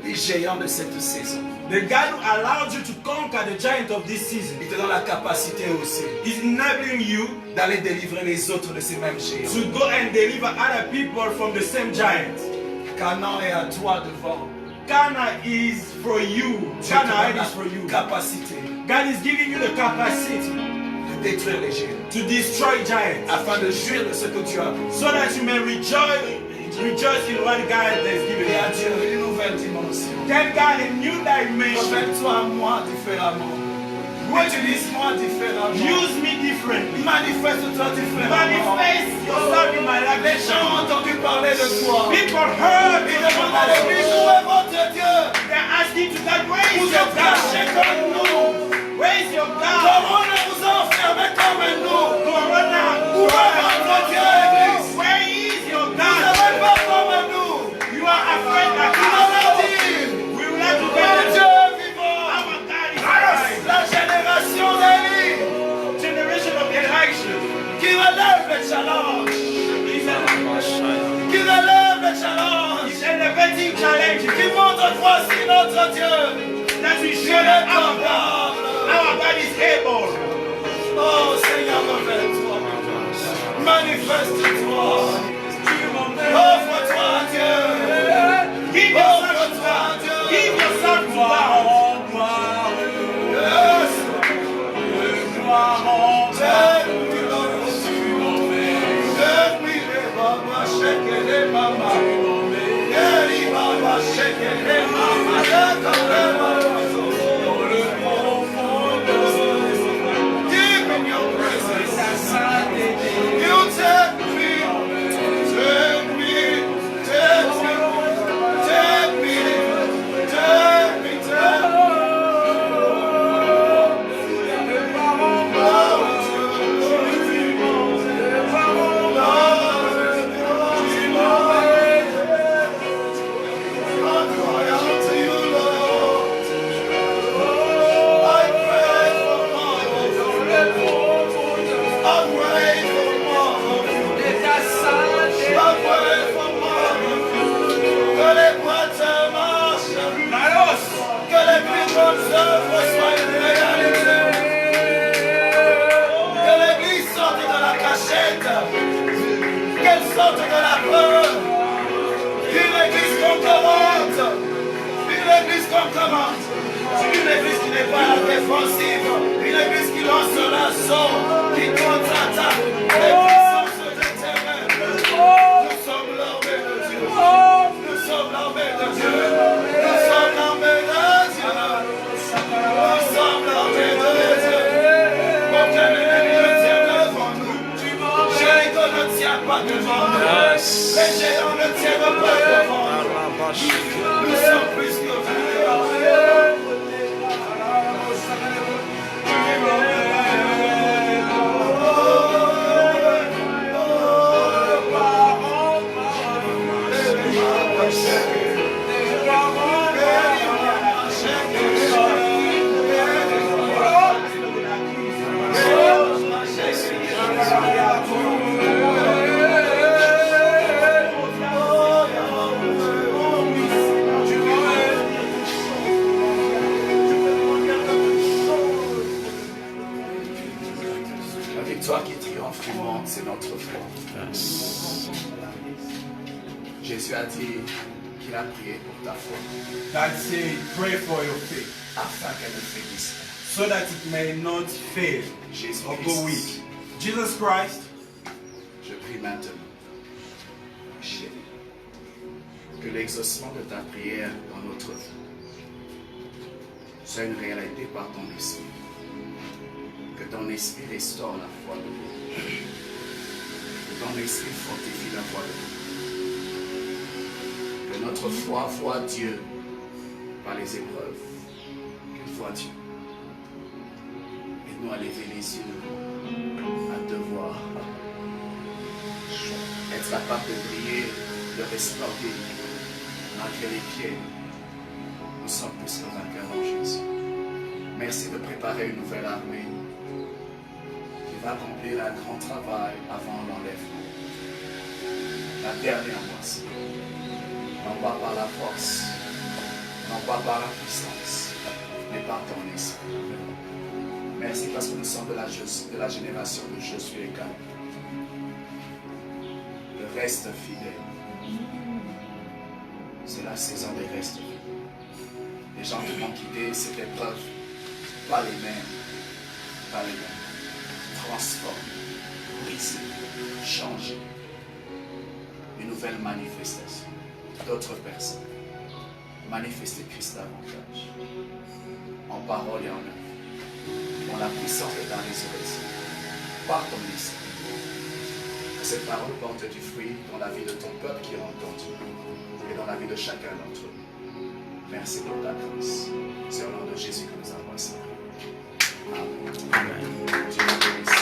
les géants de cette saison. The God who allowed you to conquer the giant of this season Il te donne la capacité aussi is enabling you d'aller délivrer les autres de ces mêmes géants. to go and deliver other people from the same giant. Canaan est à toi devant. Ghana is for you. Dieu te Ghana donne is for you. la capacité God is giving you the capacity de détruire les géants to destroy giants afin de jouir de ce que tu as pris. so that you may rejoice in what God has given Et à you. Dieu une nouvelle dimension. Tell God a new dimension. Révèle-toi à moi différemment. Utilise-moi différemment. Use me differently. Manifeste-toi différemment. Manifest yourself in my life. Les gens ont entendu parler de toi. People heard Ils you. demandent à l'église où est votre Dieu. They're asking to God, where Vous is your êtes cachés God? comme nous. Where is your God? Comment ne vous enfermez comme nous? Corona. Où est votre Dieu, église? Where is your Vous God? n'avez pas comme nous. You are afraid that Vous m'avez dit. we will have to Mon get Dieu est vivant. our God is alive. La génération d'Élie Generation of election. qui relève le challenge. Qui relève le challenge. Is elevating challenges Qui montre voici notre Dieu. that we Je show that l'ai capable. our God is able. Oh Seigneur, révèle-toi. Manifeste-toi. Offre-toi à Dieu. Give yourself to Offre-toi à God. Dieu. Give yourself to God. Yes. Take me, Lord. Take me, Baba, shake it, Mama. Yeah, Baba, shake it, Mama. Deep in your presence. You take me, take me, take me, take me, take me, take me. Qu'elle sorte de la peur. Une église conquérante. Une église conquérante. Une église qui n'est pas à la défensive. Une église qui lance l'assaut. Qui contre-attaque. Les puissances des ténèbres. Nous sommes l'armée de Dieu. Nous sommes l'armée de Dieu. Nous sommes l'armée de Dieu. Nous sommes l'armée de Dieu. Aucun ennemi ne tient devant nous. Jéricho ne tient pas devant nous. Les géants ne tiennent pas devant nous. Nous sommes plus que vainqueurs. La victoire qui triomphe du monde, c'est notre foi. Jésus a dit qu'il a prié pour ta foi, God said, pray for your faith afin qu'elle ne faibisse pas. so that it may not fail Jésus or go weak. Jesus Christ, je prie prie maintenant, chérie, que l'exaucement de ta prière dans notre vie soit une réalité par ton esprit. Que ton esprit restaure la foi de nous. Que ton esprit fortifie la foi de nous. Que notre foi voit Dieu par les épreuves. Qu'elle voit Dieu. Aide-nous à lever les yeux, à te voir. Être capable de prier, de resplendir malgré les pieds. Nous sommes plus que vainqueurs en Jésus. Merci de préparer une nouvelle armée qui va accomplir un grand travail avant l'enlèvement. La dernière moisson. Non pas par la force, non pas par la puissance, mais par ton esprit. Merci parce que nous sommes de la génération de Josué et Caleb. Le reste fidèle. C'est la saison des restes fidèles. Les gens qui vont quitter cette épreuve, pas les mêmes, pas les mêmes. Transformer, briser, changer. Une nouvelle manifestation d'autres personnes. Manifester Christ davantage. En parole et en œuvre. Dans la puissance de ta résurrection. Par ton esprit. Que cette parole porte du fruit dans la vie de ton peuple qui est entendu. Et dans la vie de chacun d'entre nous. Merci pour ta grâce. C'est au nom de Jésus que nous avons ça. Amen. Amen. Dieu vous bénisse.